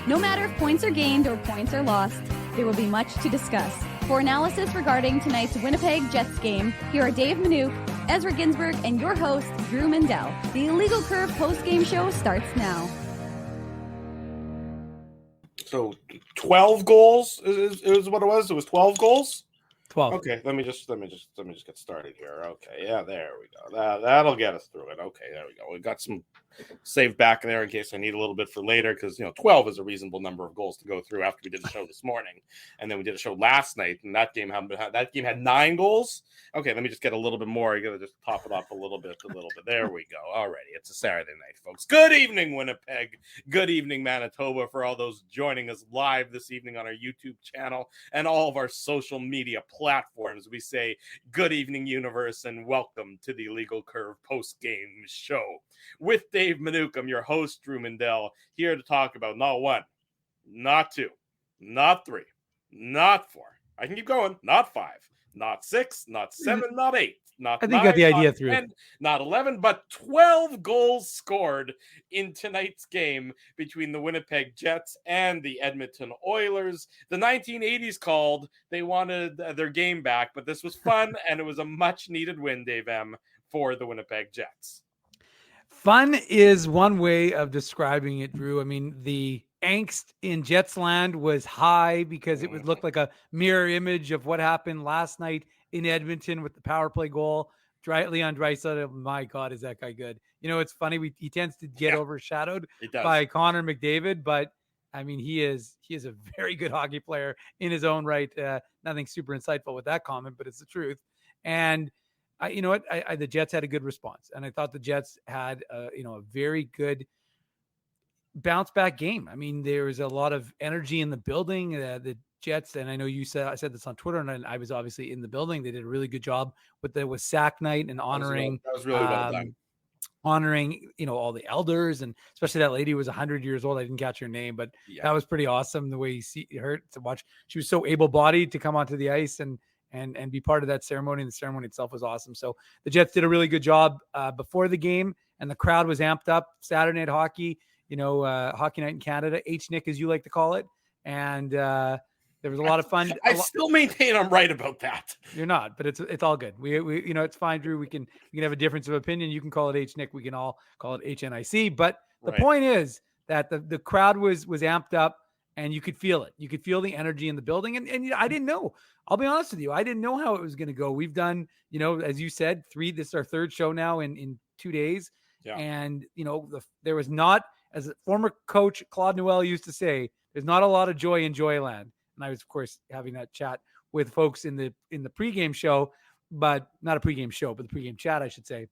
No matter if points are gained or points are lost, there will be much to discuss. For analysis regarding tonight's Winnipeg Jets game, here are Dave Minuk, Ezra Ginsburg, and your host, Drew Mindell. The Illegal Curve post-game show starts now. So 12 goals is what it was. It was 12 goals. 12. Okay, let me just get started here. Okay, yeah, there we go. That'll get us through it. Okay, there we go. We got some saved back there in case I need a little bit for later, because 12 is a reasonable number of goals to go through after we did the show this morning, and then we did a show last night, and that game had 9 goals. Okay, let me just get a little bit more. I gotta just top it up a little bit. There we go. Alrighty, it's a Saturday night, folks. Good evening, Winnipeg. Good evening, Manitoba. For all those joining us live this evening on our YouTube channel and all of our social media platforms, we say good evening, universe, and welcome to the Illegal Curve post-game show with Dave Minuk. I'm your host, Drew Mindell, here to talk about not 1, not 2, not 3, not 4. I can keep going. Not 5, not 6, not 7, not 8, not I think 9, you got the idea not through. 10, not 11, but 12 goals scored in tonight's game between the Winnipeg Jets and the Edmonton Oilers. The 1980s called. They wanted their game back, but this was fun, and it was a much-needed win, Dave M., for the Winnipeg Jets. Fun is one way of describing it, Drew. I mean, the angst in Jets land was high because it would look like a mirror image of what happened last night in Edmonton with the power play goal. Leon Draisaitl, my God, is that guy good? It's funny. He tends to get overshadowed by Connor McDavid, but I mean, he is a very good hockey player in his own right. Nothing super insightful with that comment, but it's the truth. And the Jets had a good response, and I thought the Jets had a very good bounce back game. I mean, there was a lot of energy in the building. The Jets, and I know I said this on Twitter, and I was obviously in the building. They did a really good job with sack night and honoring. That was really well done. Honoring, all the elders, and especially that lady who was 100 years old. I didn't catch her name, but that was pretty awesome. The way her to watch, she was so able-bodied to come onto the ice and be part of that ceremony. And the ceremony itself was awesome. So the Jets did a really good job before the game, and the crowd was amped up. Saturday Night Hockey, Hockey Night in Canada, H-Nick as you like to call it. And there was a lot of fun. I still maintain I'm right about that. You're not, but it's all good. We it's fine, Drew. We can have a difference of opinion. You can call it H-Nick. We can all call it HNIC. But the point is that the crowd was amped up, and you could feel it. You could feel the energy in the building. And I didn't know. I'll be honest with you. I didn't know how it was going to go. We've done, as you said, 3. This is our 3rd show now in 2 days. Yeah. And, there was not, as former coach Claude Noel used to say, there's not a lot of joy in Joyland. And I was, of course, having that chat with folks in the pregame show, but not a pregame show, but the pregame chat, I should say.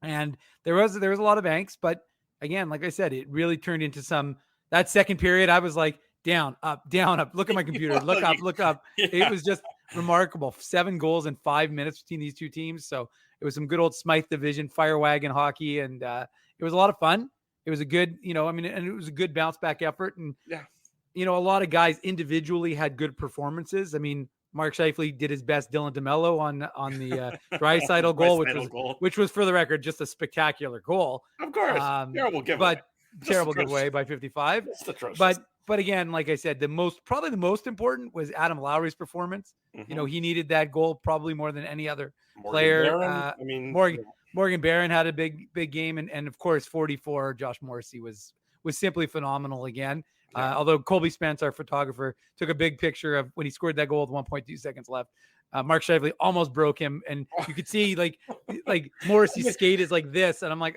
And there was a lot of angst. But again, like I said, it really turned into that second period. I was like, down, up. Look at my computer. Look up. Yeah. It was just remarkable. 7 goals in 5 minutes between these two teams. So it was some good old Smythe Division fire wagon hockey, and it was a lot of fun. It was a good, and it was a good bounce back effort. And a lot of guys individually had good performances. I mean, Mark Scheifele did his best. Dylan DeMello on the Draisaitl goal, which was for the record just a spectacular goal. Of course, terrible giveaway. Terrible giveaway by 55. It's atrocious. But again, like I said, probably the most important was Adam Lowry's performance. Mm-hmm. He needed that goal probably more than any other player. Morgan Barron had a big game, and of course 44 Josh Morrissey was simply phenomenal again. Yeah. Although Colby Spence, our photographer, took a big picture of when he scored that goal with 1.2 seconds left. Mark Scheifele almost broke him, and you could see like Morrissey's skate is like this, and I'm like,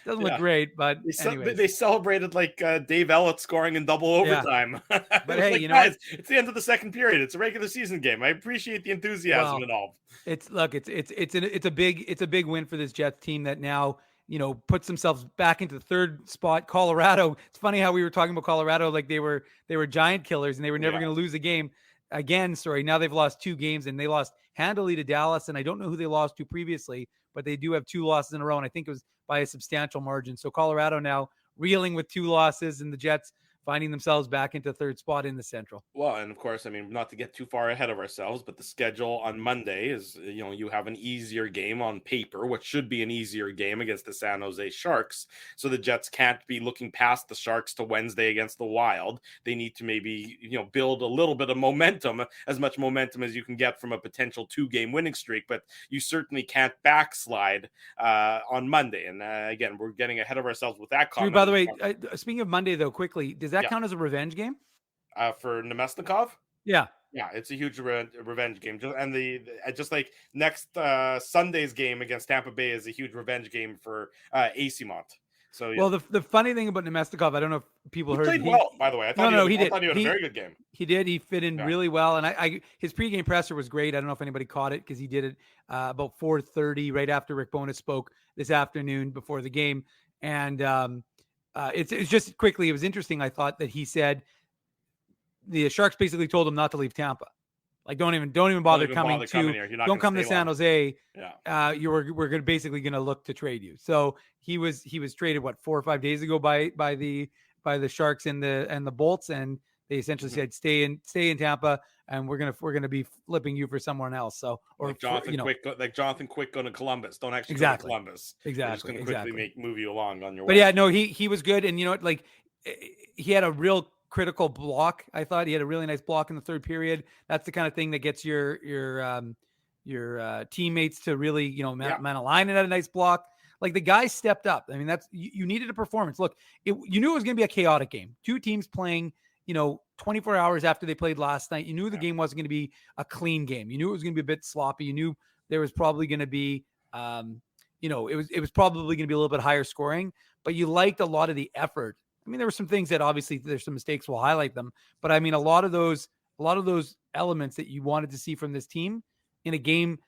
doesn't look great, but they celebrated like Dave Ellett scoring in double overtime. Yeah. But hey, guys, it's the end of the second period. It's a regular season game. I appreciate the enthusiasm involved. It's a big win for this Jets team that now puts themselves back into the 3rd spot. Colorado. It's funny how we were talking about Colorado like they were giant killers and they were never going to lose a game again. Sorry, now they've lost 2 games and they lost handily to Dallas, and I don't know who they lost to previously, but they do have 2 losses in a row, and I think it was by a substantial margin. So Colorado now reeling with 2 losses, and the Jets finding themselves back into third spot in the Central. Well, and of course, I mean, not to get too far ahead of ourselves, but the schedule on Monday is, you have an easier game on paper, which should be an easier game against the San Jose Sharks. So the Jets can't be looking past the Sharks to Wednesday against the Wild. They need to maybe, build a little bit of momentum, as much momentum as you can get from a potential 2-game winning streak, but you certainly can't backslide on Monday. And again, we're getting ahead of ourselves with that comment. Drew, by the way, speaking of Monday, though, quickly, does that count as a revenge game? For Nemesnikov? Yeah. Yeah, it's a huge revenge game. And just like next Sunday's game against Tampa Bay is a huge revenge game for Asimont. So yeah. Well, the funny thing about Nemesnikov, I don't know if people heard. He played well, by the way. I thought he had a very good game. He did. He fit in really well, and his pregame presser was great. I don't know if anybody caught it because he did it about 4:30, right after Rick Bowness spoke this afternoon before the game. And it's just quickly, it was interesting. I thought that he said the Sharks basically told him not to leave Tampa. Like, don't even bother coming here. Don't come to San Jose. Yeah. We're going basically going to look to trade you. So he was traded 4 or 5 days ago by the Sharks and the Bolts, and they essentially said stay in Tampa, and we're gonna be flipping you for someone else. So like Jonathan Quick going to Columbus. Don't actually go to Columbus. Exactly. Just going to quickly move you along on your way. But yeah, no, he was good, and he had a real critical block. I thought he had a really nice block in the third period. That's the kind of thing that gets your teammates to really, man align and had a nice block. Like, the guy stepped up. I mean, that's, you needed a performance. Look, you knew it was going to be a chaotic game. Two teams playing, 24 hours after they played last night. You knew the game wasn't going to be a clean game. You knew it was going to be a bit sloppy. You knew there was probably going to be, it was probably going to be a little bit higher scoring, but you liked a lot of the effort. I mean, there were some things that obviously there's some mistakes. We'll highlight them, but I mean, a lot of those elements that you wanted to see from this team in a game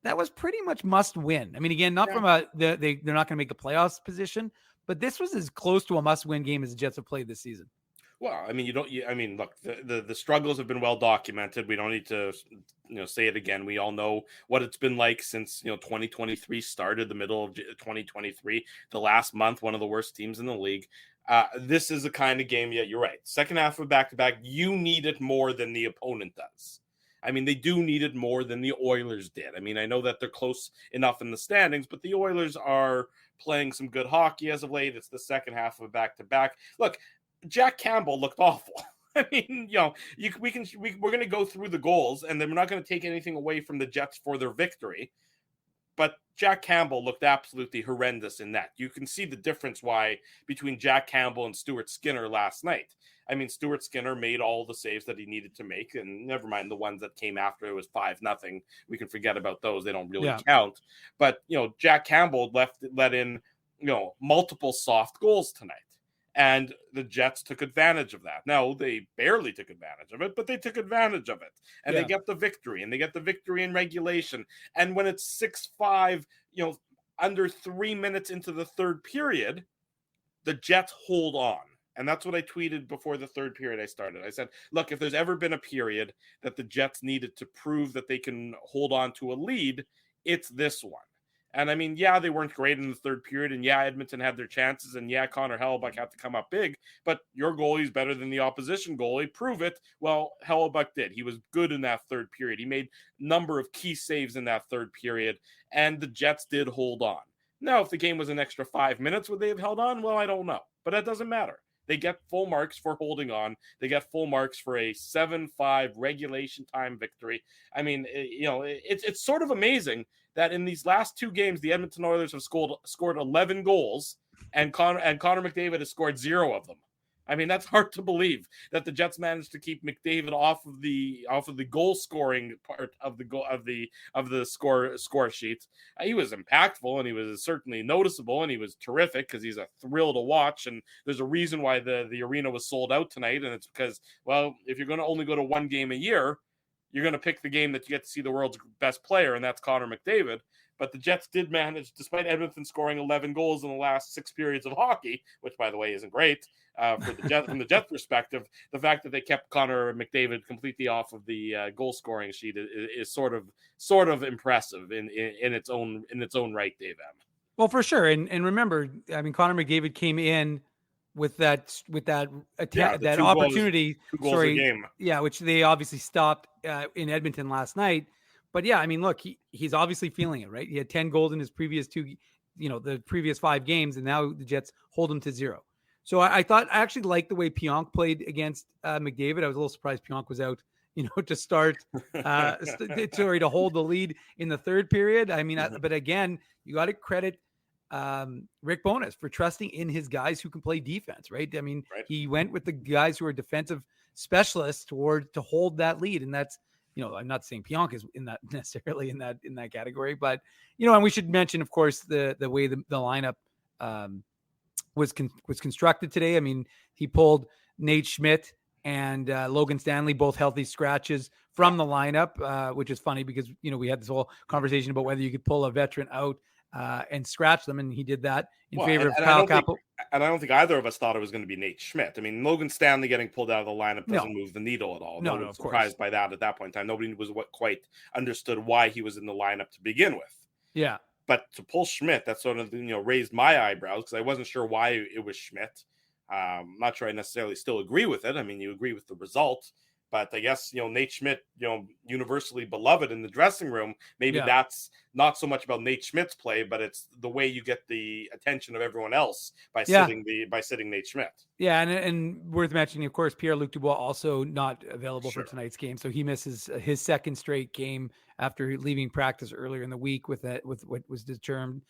that was pretty much must win. I mean, again, not from they're not going to make the playoffs position, but this was as close to a must win game as the Jets have played this season. Well, I mean, look, the struggles have been well documented. We don't need to, say it again. We all know what it's been like since, 2023 started, the middle of 2023, the last month, one of the worst teams in the league. This is a kind of game, you're right. Second half of back-to-back, you need it more than the opponent does. I mean, they do need it more than the Oilers did. I mean, I know that they're close enough in the standings, but the Oilers are playing some good hockey as of late. It's the second half of a back-to-back. Look, Jack Campbell looked awful. I mean, we're going to go through the goals, and then we're not going to take anything away from the Jets for their victory. But Jack Campbell looked absolutely horrendous in that. You can see the difference between Jack Campbell and Stuart Skinner last night. I mean, Stuart Skinner made all the saves that he needed to make, and never mind the ones that came after it was 5-0. We can forget about those. They don't really count. But, Jack Campbell let in, multiple soft goals tonight. And the Jets took advantage of that. Now, they barely took advantage of it, but they took advantage of it. And they get the victory, and they get the victory in regulation. And when it's 6-5, under 3 minutes into the third period, the Jets hold on. And that's what I tweeted before the third period I started. I said, look, if there's ever been a period that the Jets needed to prove that they can hold on to a lead, it's this one. And I mean, they weren't great in the third period, and Edmonton had their chances, and Connor Hellebuyck had to come up big, but your goalie's better than the opposition goalie. Prove it. Well, Hellebuyck did. He was good in that third period. He made a number of key saves in that third period, and the Jets did hold on. Now, if the game was an extra 5 minutes, would they have held on? Well, I don't know, but that doesn't matter. They get full marks for holding on. They get full marks for a 7-5 regulation time victory. I mean, it's sort of amazing that in these last two games, the Edmonton Oilers have scored 11 goals, and Connor McDavid has scored 0 of them. I mean, that's hard to believe that the Jets managed to keep McDavid off of the goal scoring part of the score sheet. He was impactful, and he was certainly noticeable, and he was terrific because he's a thrill to watch. And there's a reason why the arena was sold out tonight, and it's because, well, if you're going to only go to one game a year, you're going to pick the game that you get to see the world's best player, and that's Connor McDavid. But the Jets did manage, despite Edmonton scoring 11 goals in the last 6 periods of hockey, which, by the way, isn't great for the Jets from the Jets perspective. The fact that they kept Connor McDavid completely off of the goal scoring sheet is sort of impressive in its own right, Dave M. Well, for sure, and remember, I mean, Connor McDavid came in with that Yeah, the that 2 goals, opportunity. 2 goals a game. Yeah, which they obviously stopped in Edmonton last night. But yeah, I mean, look, he's obviously feeling it, right? He had 10 goals in his previous the previous 5 games, and now the Jets hold him to 0. So I thought I actually liked the way Pionk played against McDavid. I was a little surprised Pionk was out, to start, to hold the lead in the third period. I mean, but again, you got to credit Rick Bowness for trusting in his guys who can play defense, right? I mean, he went with the guys who are defensive specialists to hold that lead, and that's, I'm not saying Pionk is in that necessarily in that category, but and we should mention, of course, the way the lineup was constructed today. I mean, he pulled Nate Schmidt and Logan Stanley, both healthy scratches from the lineup, which is funny because we had this whole conversation about whether you could pull a veteran out and scratch them, and he did that in favor of Kyle Capel. And I don't think either of us thought it was going to be Nate Schmidt. I mean, Logan Stanley getting pulled out of the lineup doesn't move the needle at all. No one was surprised by that at that point in time. Nobody was quite understood why he was in the lineup to begin with. Yeah. But to pull Schmidt, that sort of raised my eyebrows because I wasn't sure why it was Schmidt. I'm not sure I necessarily still agree with it. I mean, you agree with the result, but I guess Nate Schmidt, universally beloved in the dressing room. Maybe that's not so much about Nate Schmidt's play, but it's the way you get the attention of everyone else by sitting Nate Schmidt. Yeah, and worth mentioning, of course, Pierre-Luc Dubois also not available for tonight's game, so he misses his second straight game after leaving practice earlier in the week with what was termed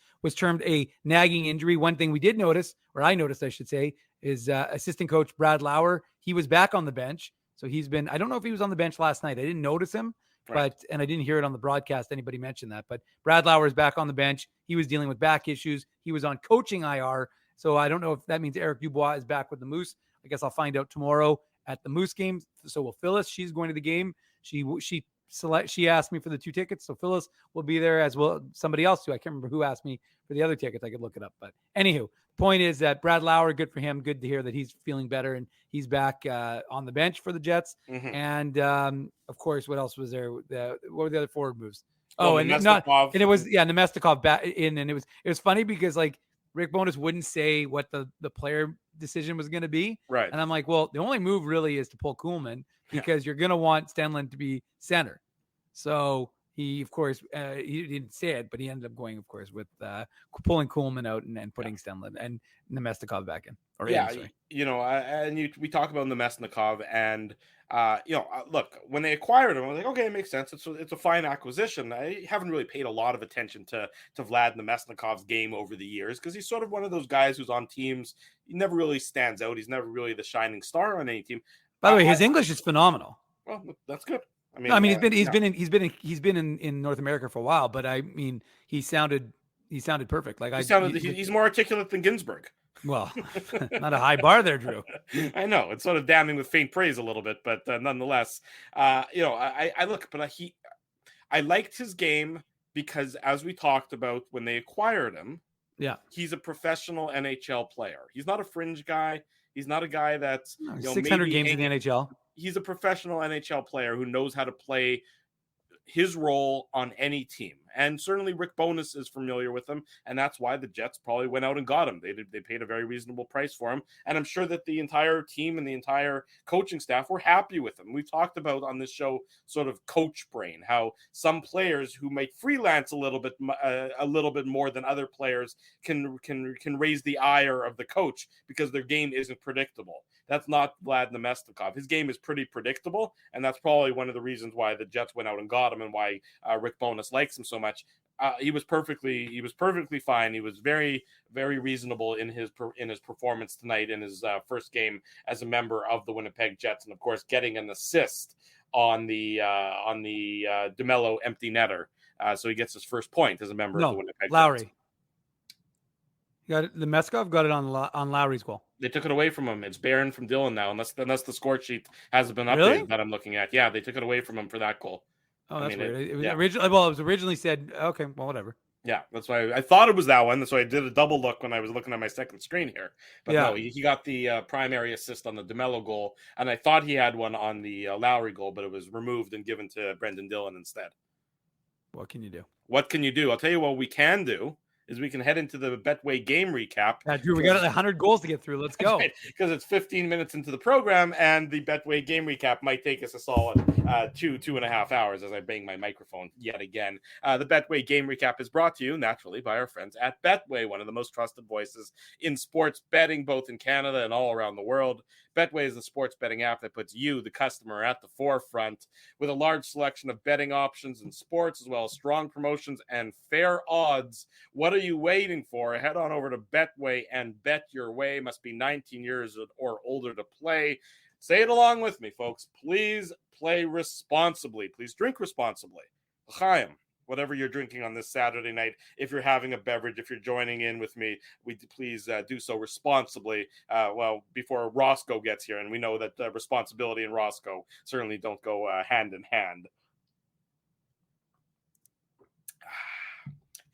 a nagging injury. One thing we did notice, or I noticed, I should say, is assistant coach Brad Lauer. He was back on the bench. So he's been, I don't know if he was on the bench last night. I didn't notice him, and I didn't hear it on the broadcast. Anybody mention that, but Brad Lauer is back on the bench. He was dealing with back issues. He was on coaching IR. So I don't know if that means Eric Dubois is back with the Moose. I guess I'll find out tomorrow at the Moose game. So will Phyllis. She's going to the game. She asked me for the 2 tickets. So Phyllis will be there, as well somebody else too. I can't remember who asked me for the other tickets. I could look it up. But anywho, point is that Brad Lauer, good for him. Good to hear that he's feeling better and he's back on the bench for the Jets. Mm-hmm. And of course, what else was there? What were the other forward moves? Nemestikov back in, and it was funny because Rick Bowness wouldn't say what the player decision was going to be. Right. And I'm like, well, the only move really is to pull Kuhlman because you're going to want Stenlund to be center. So he, of course, he didn't say it, but he ended up going, of course, with pulling Kuhlman out and putting Stenlund and Nemestikov back in. We talk about Nemestikov and, look, when they acquired him, I was like, okay, it makes sense. It's a fine acquisition. I haven't really paid a lot of attention to Vlad Nemestikov's game over the years because he's sort of one of those guys who's on teams. He never really stands out. He's never really the shining star on any team. By the way, his English is phenomenal. Well, that's good. He's been in North America for a while, but I mean, he sounded perfect. He's more articulate than Ginsburg. Well, not a high bar there, Drew. I know it's sort of damning with faint praise a little bit, but nonetheless, I liked his game because, as we talked about when they acquired him, he's a professional NHL player. He's not a fringe guy. He's not a guy that's 600 games in the NHL. He's a professional NHL player who knows how to play his role on any team. And certainly Rick Bowness is familiar with him, and that's why the Jets probably went out and got him. They paid a very reasonable price for him, and I'm sure that the entire team and the entire coaching staff were happy with him. We've talked about on this show sort of coach brain, how some players who might freelance a little bit more than other players can raise the ire of the coach because their game isn't predictable. That's not Vlad Nemestikov. His game is pretty predictable, and that's probably one of the reasons why the Jets went out and got him and why Rick Bowness likes him so much. He was perfectly fine. He was very, very reasonable in his performance tonight in his first game as a member of the Winnipeg Jets, and of course getting an assist on the DeMello empty netter. So he gets his first point as a member of the Winnipeg Lowry. Jets. The Meskov got it on Lowry's goal. They took it away from him. It's Barron from Dillon now, unless the score sheet hasn't been updated really? That I'm looking at. Yeah, they took it away from him for that goal. Oh, that's weird. It was originally said, okay, well, whatever. Yeah, that's why I thought it was that one. That's why I did a double look when I was looking at my second screen here. But no, he got the primary assist on the DeMello goal, and I thought he had one on the Lowry goal, but it was removed and given to Brendan Dillon instead. What can you do? What can you do? I'll tell you what we can do. is we can head into the Betway game recap. Drew, we got 100 goals to get through. Let's go. Because it's 15 minutes into the program, and the Betway game recap might take us a solid 2.5 hours as I bang my microphone yet again. The Betway game recap is brought to you naturally by our friends at Betway, one of the most trusted voices in sports betting, both in Canada and all around the world. Betway is the sports betting app that puts you, the customer, at the forefront with a large selection of betting options in sports, as well as strong promotions and fair odds. What are you waiting for? Head on over to Betway and bet your way. Must be 19 years or older to play. Say it along with me, folks. Please play responsibly. Please drink responsibly. L'chaim. Whatever you're drinking on this Saturday night, if you're having a beverage, if you're joining in with me, please do so responsibly. Before Roscoe gets here, and we know that responsibility and Roscoe certainly don't go hand in hand.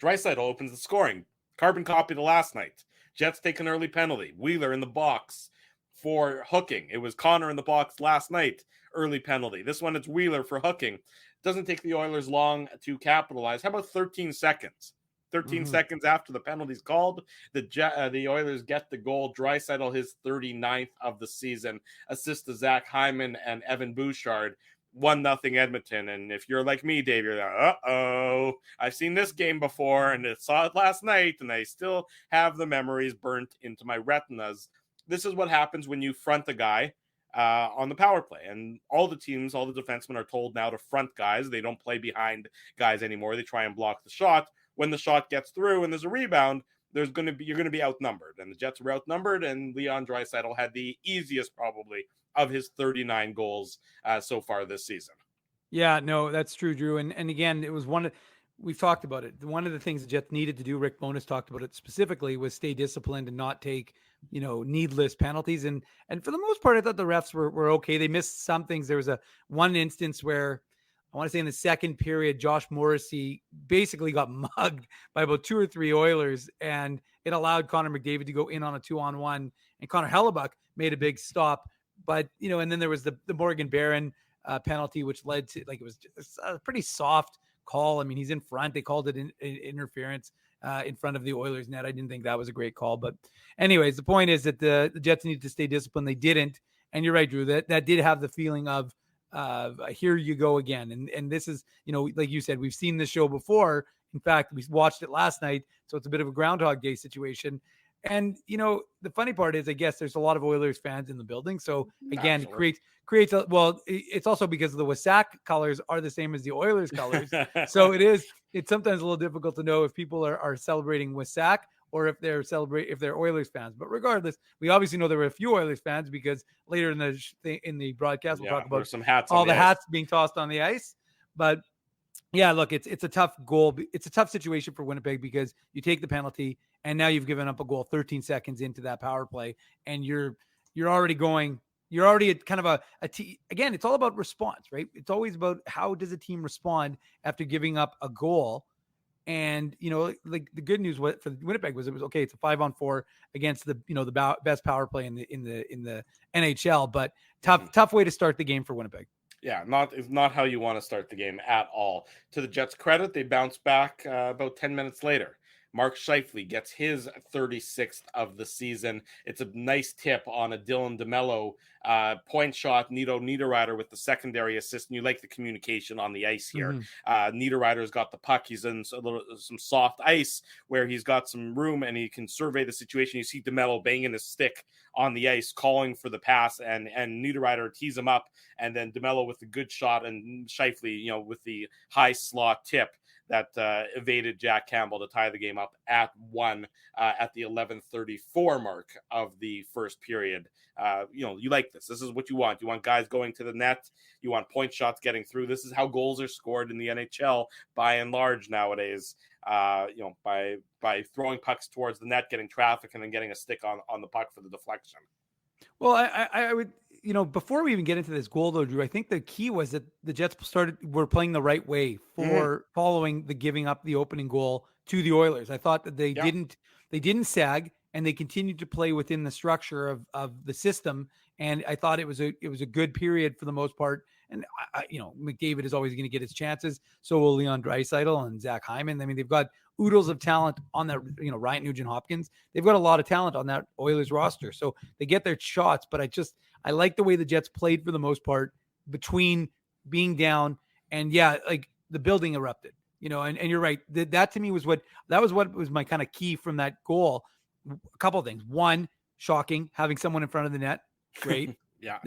Draisaitl opens the scoring. Carbon copy to last night. Jets take an early penalty. Wheeler in the box for hooking. It was Connor in the box last night. Early penalty. This one, it's Wheeler for hooking. Doesn't take the Oilers long to capitalize. How about 13 seconds? 13 seconds after the penalty's called, the Oilers get the goal. Draisaitl, his 39th of the season. Assist to Zach Hyman and Evan Bouchard. 1-0 Edmonton. And if you're like me, Dave, you're like, uh-oh, I've seen this game before and I saw it last night and I still have the memories burnt into my retinas. This is what happens when you front a guy on the power play. And all the teams, all the defensemen are told now to front guys. They don't play behind guys anymore. They try and block the shot. When the shot gets through and there's a rebound, you're going to be outnumbered. And the Jets were outnumbered, and Leon Draisaitl had the easiest probably of his 39 goals so far this season. Yeah, no, that's true, Drew. And again, it was we've talked about it. One of the things the Jets needed to do, Rick Bowness talked about it specifically, was stay disciplined and not take, needless penalties. And for the most part, I thought the refs were okay. They missed some things. There was one instance where I want to say in the second period, Josh Morrissey basically got mugged by about 2 or 3 Oilers, and it allowed Connor McDavid to go in on a 2-on-1, and Connor Hellebuck made a big stop. But, and then there was the Morgan Barron penalty, which led to, it was just a pretty soft call. I mean, he's in front. They called it interference in front of the Oilers net. I didn't think that was a great call. But anyways, the point is that the Jets needed to stay disciplined. They didn't. And you're right, Drew, that did have the feeling of here you go again. And this is, like you said, we've seen this show before. In fact, we watched it last night. So it's a bit of a Groundhog Day situation. And, the funny part is, I guess there's a lot of Oilers fans in the building. So again, Absolutely. it creates it's also because the Wasack colors are the same as the Oilers colors. So it's sometimes a little difficult to know if people are celebrating Wasack or if they're Oilers fans. But regardless, we obviously know there were a few Oilers fans because later in the broadcast, we'll talk about some hats all the hats being tossed on the ice. But yeah, look, it's a tough goal. It's a tough situation for Winnipeg because you take the penalty and now you've given up a goal 13 seconds into that power play, and you're already at kind of again, it's all about response, right? It's always about how does a team respond after giving up a goal. And, like the good news for Winnipeg was it was okay. It's a 5-on-4 against the best power play in the NHL, but tough way to start the game for Winnipeg. Yeah, it's not how you want to start the game at all. To the Jets' credit, they bounced back about 10 minutes later. Mark Scheifele gets his 36th of the season. It's a nice tip on a Dylan DeMello point shot. Nito Niederreiter with the secondary assist. And you like the communication on the ice here. Mm-hmm. Niederreiter's got the puck. He's in some soft ice where he's got some room and he can survey the situation. You see DeMello banging his stick on the ice, calling for the pass, and Niederreiter tees him up. And then DeMello with the good shot, and Scheifele, with the high slot tip that evaded Jack Campbell to tie the game up at 1 at the 11:34 mark of the first period. You like this. This is what you want. You want guys going to the net. You want point shots getting through. This is how goals are scored in the NHL by and large nowadays. By throwing pucks towards the net, getting traffic, and then getting a stick on the puck for the deflection. Well, I would, before we even get into this goal though, Drew, I think the key was that the Jets were playing the right way for following the giving up the opening goal to the Oilers. I thought that they didn't sag, and they continued to play within the structure of the system. And I thought it was a good period for the most part. And McDavid is always going to get his chances. So will Leon Draisaitl and Zach Hyman. I mean, they've got oodles of talent on that. Ryan Nugent-Hopkins. They've got a lot of talent on that Oilers roster, so they get their shots. But I like the way the Jets played for the most part between being down and the building erupted. And you're right. That to me was what was my kind of key from that goal. A couple of things. One, shocking, having someone in front of the net. Great. Yeah.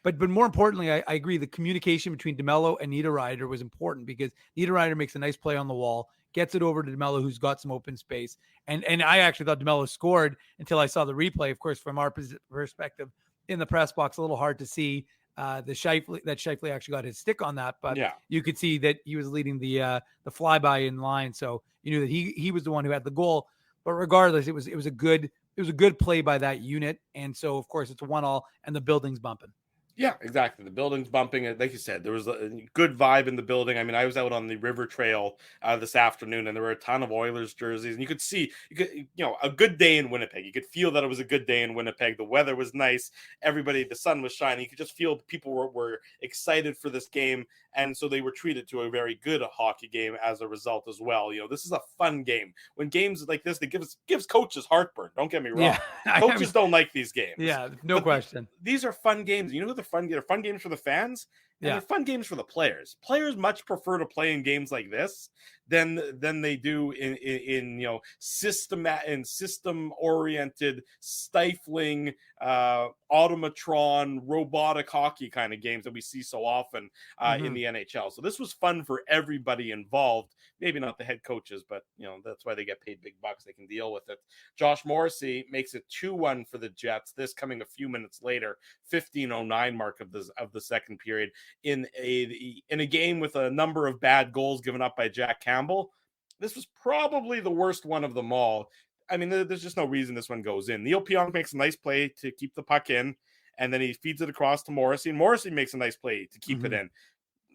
But more importantly, I agree. The communication between DeMello and Niederreiter was important because Niederreiter makes a nice play on the wall, gets it over to DeMello, who's got some open space. And I actually thought DeMello scored until I saw the replay. Of course, from our perspective in the press box, a little hard to see that Scheifele actually got his stick on that, but you could see that he was leading the flyby in line. So you knew that he was the one who had the goal. But regardless, it was a good play by that unit. And so of course it's a 1-1 and the building's bumping. Yeah, exactly. The building's bumping. Like you said, there was a good vibe in the building. I mean, I was out on the river trail this afternoon, and there were a ton of Oilers jerseys, and you could see, a good day in Winnipeg. You could feel that it was a good day in Winnipeg. The weather was nice. The sun was shining. You could just feel people were excited for this game, and so they were treated to a very good hockey game as a result as well. This is a fun game. When games like this, they gives coaches heartburn. Don't get me wrong. Yeah. Coaches don't like these games. Yeah, no question. These are fun games. They're fun games for the fans, and they're fun games for the players. Players much prefer to play in games like this than they do in system oriented, stifling, automatron, robotic hockey kind of games that we see so often in the NHL. So this was fun for everybody involved. Maybe not the head coaches, but that's why they get paid big bucks. They can deal with it. Josh Morrissey makes it 2-1 for the Jets. This coming a few minutes later, 15:09 mark of the second period in a game with a number of bad goals given up by Jack Campbell. This was probably the worst one of them all. I mean, there's just no reason this one goes in. Neil Pionk makes a nice play to keep the puck in, and then he feeds it across to Morrissey, and Morrissey makes a nice play to keep it in.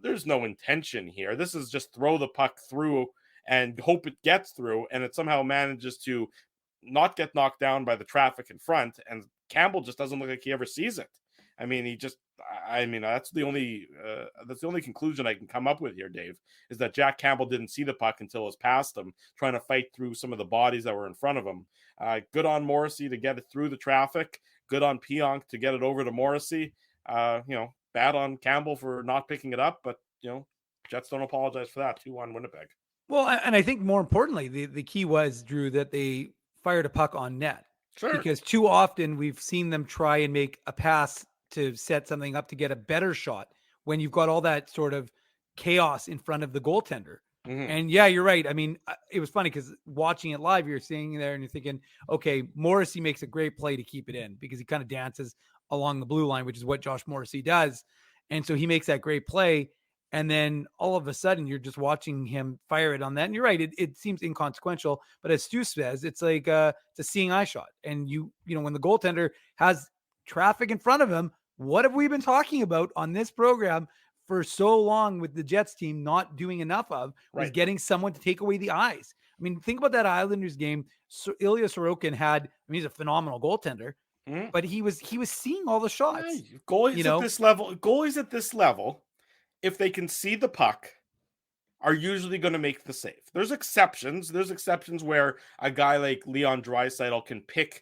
There's no intention here. This is just throw the puck through and hope it gets through, and it somehow manages to not get knocked down by the traffic in front, and Campbell just doesn't look like he ever sees it. I mean, that's the only conclusion I can come up with here, Dave, is that Jack Campbell didn't see the puck until it was past him, trying to fight through some of the bodies that were in front of him. Good on Morrissey to get it through the traffic. Good on Pionk to get it over to Morrissey. Bad on Campbell for not picking it up, but Jets don't apologize for that. 2-1 Winnipeg. Well, and I think more importantly, the key was, Drew, that they fired a puck on net. Sure. Because too often we've seen them try and make a pass to set something up to get a better shot when you've got all that sort of chaos in front of the goaltender. And yeah, you're right. I mean, it was funny because watching it live, you're sitting there and you're thinking, okay, Morrissey makes a great play to keep it in because he kind of dances along the blue line, which is what Josh Morrissey does. And so he makes that great play. And then all of a sudden you're just watching him fire it on that. And you're right. It seems inconsequential, but as Stu says, it's like it's a seeing eye shot. And when the goaltender has traffic in front of him, what have we been talking about on this program for so long with the Jets team not doing enough of was getting someone to take away the eyes. I mean, think about that Islanders game. So Ilya Sorokin he's a phenomenal goaltender, but he was seeing all the shots. Goalies at this level, if they can see the puck, are usually going to make the save. There's exceptions. There's exceptions where a guy like Leon Draisaitl can pick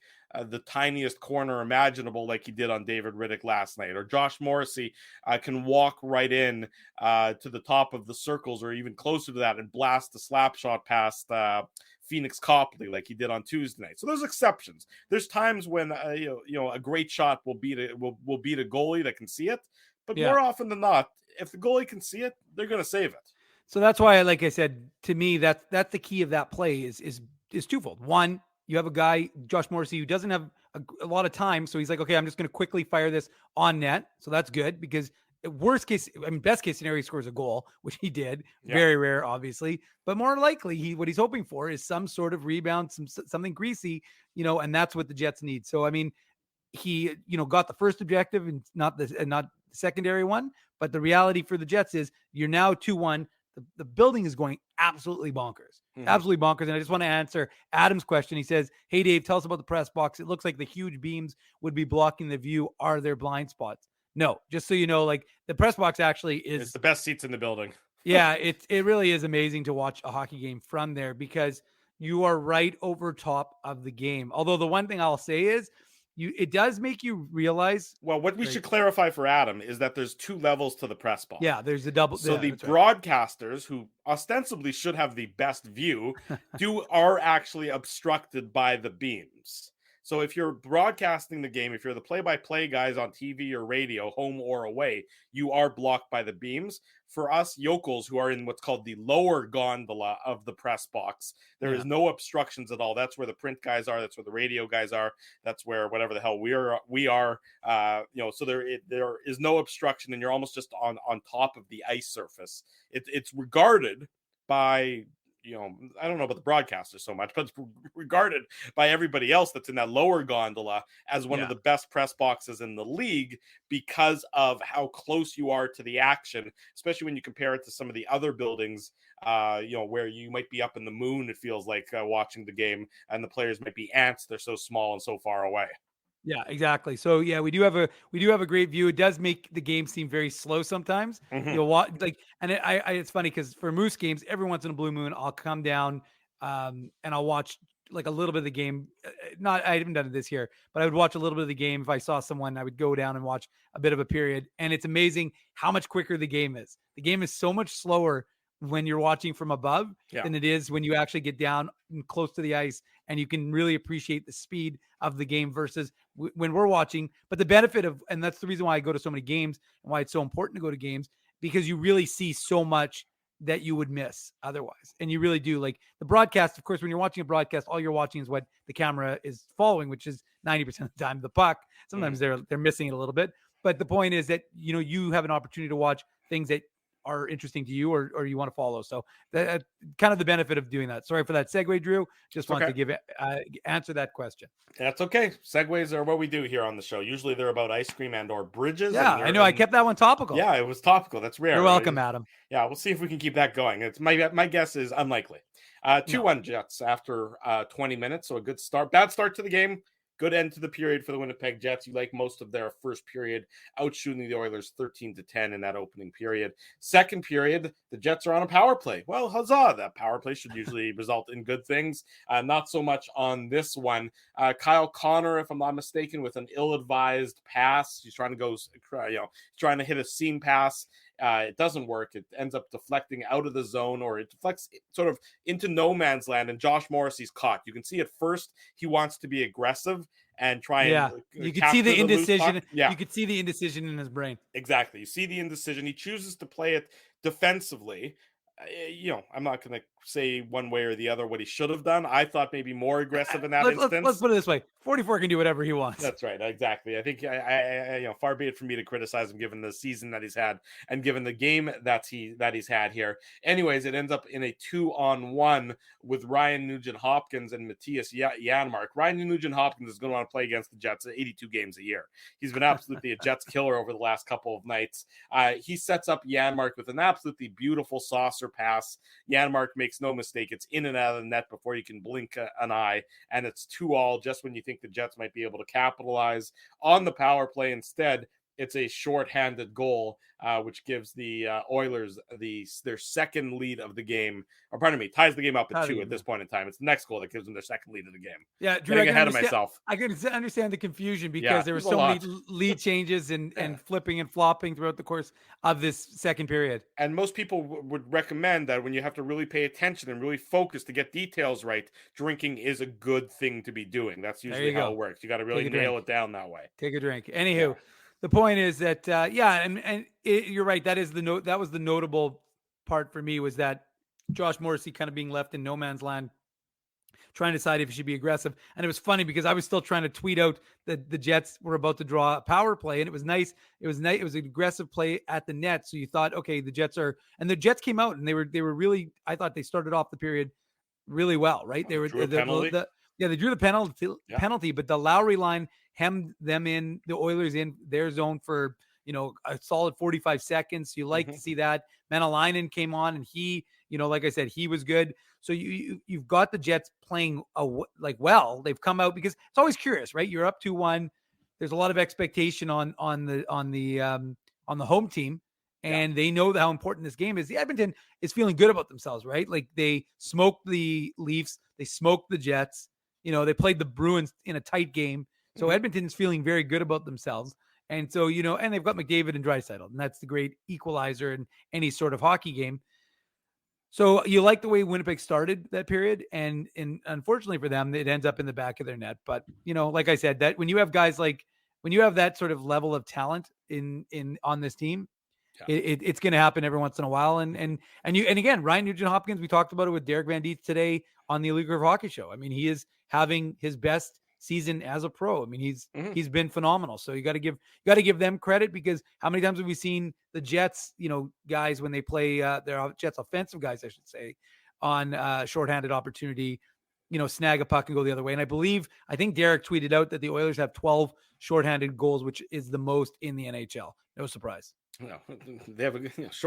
the tiniest corner imaginable, like he did on David Riddick last night, or Josh Morrissey can walk right in to the top of the circles or even closer to that and blast the slap shot past Phoenix Copley like he did on Tuesday night. So there's exceptions. There's times when a great shot will beat a goalie that can see it, but more often than not, if the goalie can see it, they're going to save it. So that's why, like I said, to me, that's the key of that play is twofold. One, you have a guy, Josh Morrissey, who doesn't have a lot of time. So he's like, okay, I'm just going to quickly fire this on net. So that's good because best case scenario, he scores a goal, which he did. Yeah. Very rare, obviously. But more likely, what he's hoping for is some sort of rebound, something greasy, and that's what the Jets need. So, I mean, he, got the first objective and not the secondary one. But the reality for the Jets is you're now 2-1. the building is going absolutely bonkers. Mhm. Absolutely bonkers. And I just want to answer Adam's question. He says, "Hey Dave, tell us about the press box. It looks like the huge beams would be blocking the view. Are there blind spots?" No, just so you know, like the press box actually It's is the best seats in the building. yeah, it really is amazing to watch a hockey game from there because you are right over top of the game. Although the one thing I'll say is it does make you realize. Well, what we Sorry. should clarify for Adam is that there's 2 levels to the press box. Yeah, there's a double. So yeah, the that's right. broadcasters, who ostensibly should have the best view, are actually obstructed by the beams. So if you're broadcasting the game, if you're the play-by-play guys on TV or radio, home or away, you are blocked by the beams. For us yokels who are in what's called the lower gondola of the press box, there is no obstructions at all. That's where the print guys are. That's where the radio guys are. That's where whatever the hell we are. So there is no obstruction, and you're almost just on top of the ice surface. It's regarded by, I don't know about the broadcasters so much, but it's regarded by everybody else that's in that lower gondola as one of the best press boxes in the league because of how close you are to the action, especially when you compare it to some of the other buildings, where you might be up in the moon, it feels like, watching the game, and the players might be ants. They're so small and so far away. Yeah, exactly. So yeah, we do have a great view. It does make the game seem very slow sometimes. Mhm. You'll watch it's funny because for Moose games, every once in a blue moon, I'll come down and I'll watch like a little bit of the game. I haven't done it this year, but I would watch a little bit of the game. If I saw someone, I would go down and watch a bit of a period. And it's amazing how much quicker the game is. The game is so much slower when you're watching from above than it is when you actually get down and close to the ice, and you can really appreciate the speed of the game versus when we're watching. But the benefit of, and that's the reason why I go to so many games and why it's so important to go to games, because you really see so much that you would miss otherwise. And you really do. Like the broadcast, of course, when you're watching a broadcast, all you're watching is what the camera is following, which is 90% of the time the puck. Sometimes they're missing it a little bit. But the point is that, you have an opportunity to watch things that are interesting to you or you want to follow. So that kind of the benefit of doing that. Sorry for that segue, Drew. Just want to give it, answer that question. That's okay. Segues are what we do here on the show. Usually they're about ice cream and or bridges. Yeah, I know. I kept that one topical. Yeah, it was topical. That's rare. You're welcome, Adam. Yeah, we'll see if we can keep that going. It's my guess is unlikely. 2-1 Jets after 20 minutes. So a good start. Bad start to the game. Good end to the period for the Winnipeg Jets. You like most of their first period, outshooting the Oilers 13-10 in that opening period. Second period, the Jets are on a power play. Well, huzzah! That power play should usually result in good things. Not so much on this one. Kyle Connor, if I'm not mistaken, with an ill-advised pass. He's trying to go, trying to hit a seam pass. It doesn't work. It ends up deflecting out of the zone, or it deflects sort of into no man's land, and Josh Morrissey's caught. You can see at first he wants to be aggressive and try and you can see the indecision. Yeah, you could see the indecision in his brain. Exactly. You see the indecision. He chooses to play it defensively. I'm not going to say one way or the other what he should have done. I thought maybe more aggressive in that instance. Let's put it this way: 44 can do whatever he wants. That's right. Exactly. I think far be it from me to criticize him given the season that he's had and given the game that he's had here. Anyways, it ends up in a 2-on-1 with Ryan Nugent-Hopkins and Matthias Janmark. Ryan Nugent-Hopkins is going to want to play against the Jets 82 games a year. He's been absolutely a Jets killer over the last couple of nights. He sets up Janmark with an absolutely beautiful saucer pass. Janmark makes no mistake. It's in and out of the net before you can blink an eye, and it's 2-2 just when you think the Jets might be able to capitalize on the power play. Instead, it's a shorthanded goal, which gives the Oilers their second lead of the game. Or pardon me, ties the game up at 2 at this point in time. It's the next goal that gives them their second lead of the game. Yeah, Drew, getting ahead of myself. I can understand the confusion because there were so many lead changes and flipping and flopping throughout the course of this second period. And most people would recommend that when you have to really pay attention and really focus to get details right, drinking is a good thing to be doing. That's usually how it works. You got to really nail it down that way. Take a drink. Anywho. The point is that, you're right. That is that was the notable part for me, was that Josh Morrissey kind of being left in no man's land, trying to decide if he should be aggressive. And it was funny because I was still trying to tweet out that the Jets were about to draw a power play, and it was nice. It was nice. It was an aggressive play at the net. So you thought, okay, the Jets came out and they were really, I thought they started off the period really well, right? They were drew a penalty. They drew the penalty, but the Lowry line hemmed them in, the Oilers in their zone for a solid 45 seconds. You like to see that. Manalainen came on, and he, like I said, he was good. So you've got the Jets playing well. They've come out, because it's always curious, right? You're up 2-1. There's a lot of expectation on the home team, and they know how important this game is. The Edmonton is feeling good about themselves, right? Like, they smoked the Leafs, they smoked the Jets. They played the Bruins in a tight game. So Edmonton's feeling very good about themselves. And so, and they've got McDavid and Draisaitl, and that's the great equalizer in any sort of hockey game. So you like the way Winnipeg started that period, and unfortunately for them, it ends up in the back of their net. But, like I said, that when you have guys when you have that sort of level of talent on this team, it's going to happen every once in a while. And again, Ryan Nugent-Hopkins, we talked about it with Derek Van Dietz today on the Illegal Curve Hockey Show. I mean, he is having his best season as a pro. I mean, he's been phenomenal. So you got to give them credit, because how many times have we seen the Jets, guys, when they play their Jets offensive guys, I should say, on shorthanded opportunity, snag a puck and go the other way. And I think Derek tweeted out that the Oilers have 12 shorthanded goals, which is the most in the NHL. No surprise. They have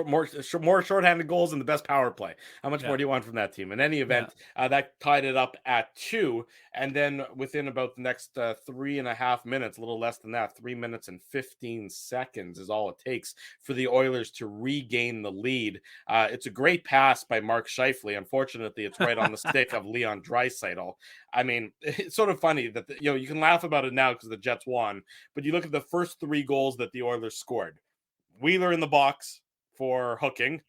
more shorthanded goals than the best power play. How much more do you want from that team? In any event, that tied it up at 2. And then within about the next 3.5 minutes, a little less than that, 3 minutes and 15 seconds is all it takes for the Oilers to regain the lead. It's a great pass by Mark Scheifele. Unfortunately, it's right on the stick of Leon Draisaitl. I mean, it's sort of funny that you can laugh about it now because the Jets won, but you look at the first 3 goals that the Oilers scored. Wheeler in the box for hooking,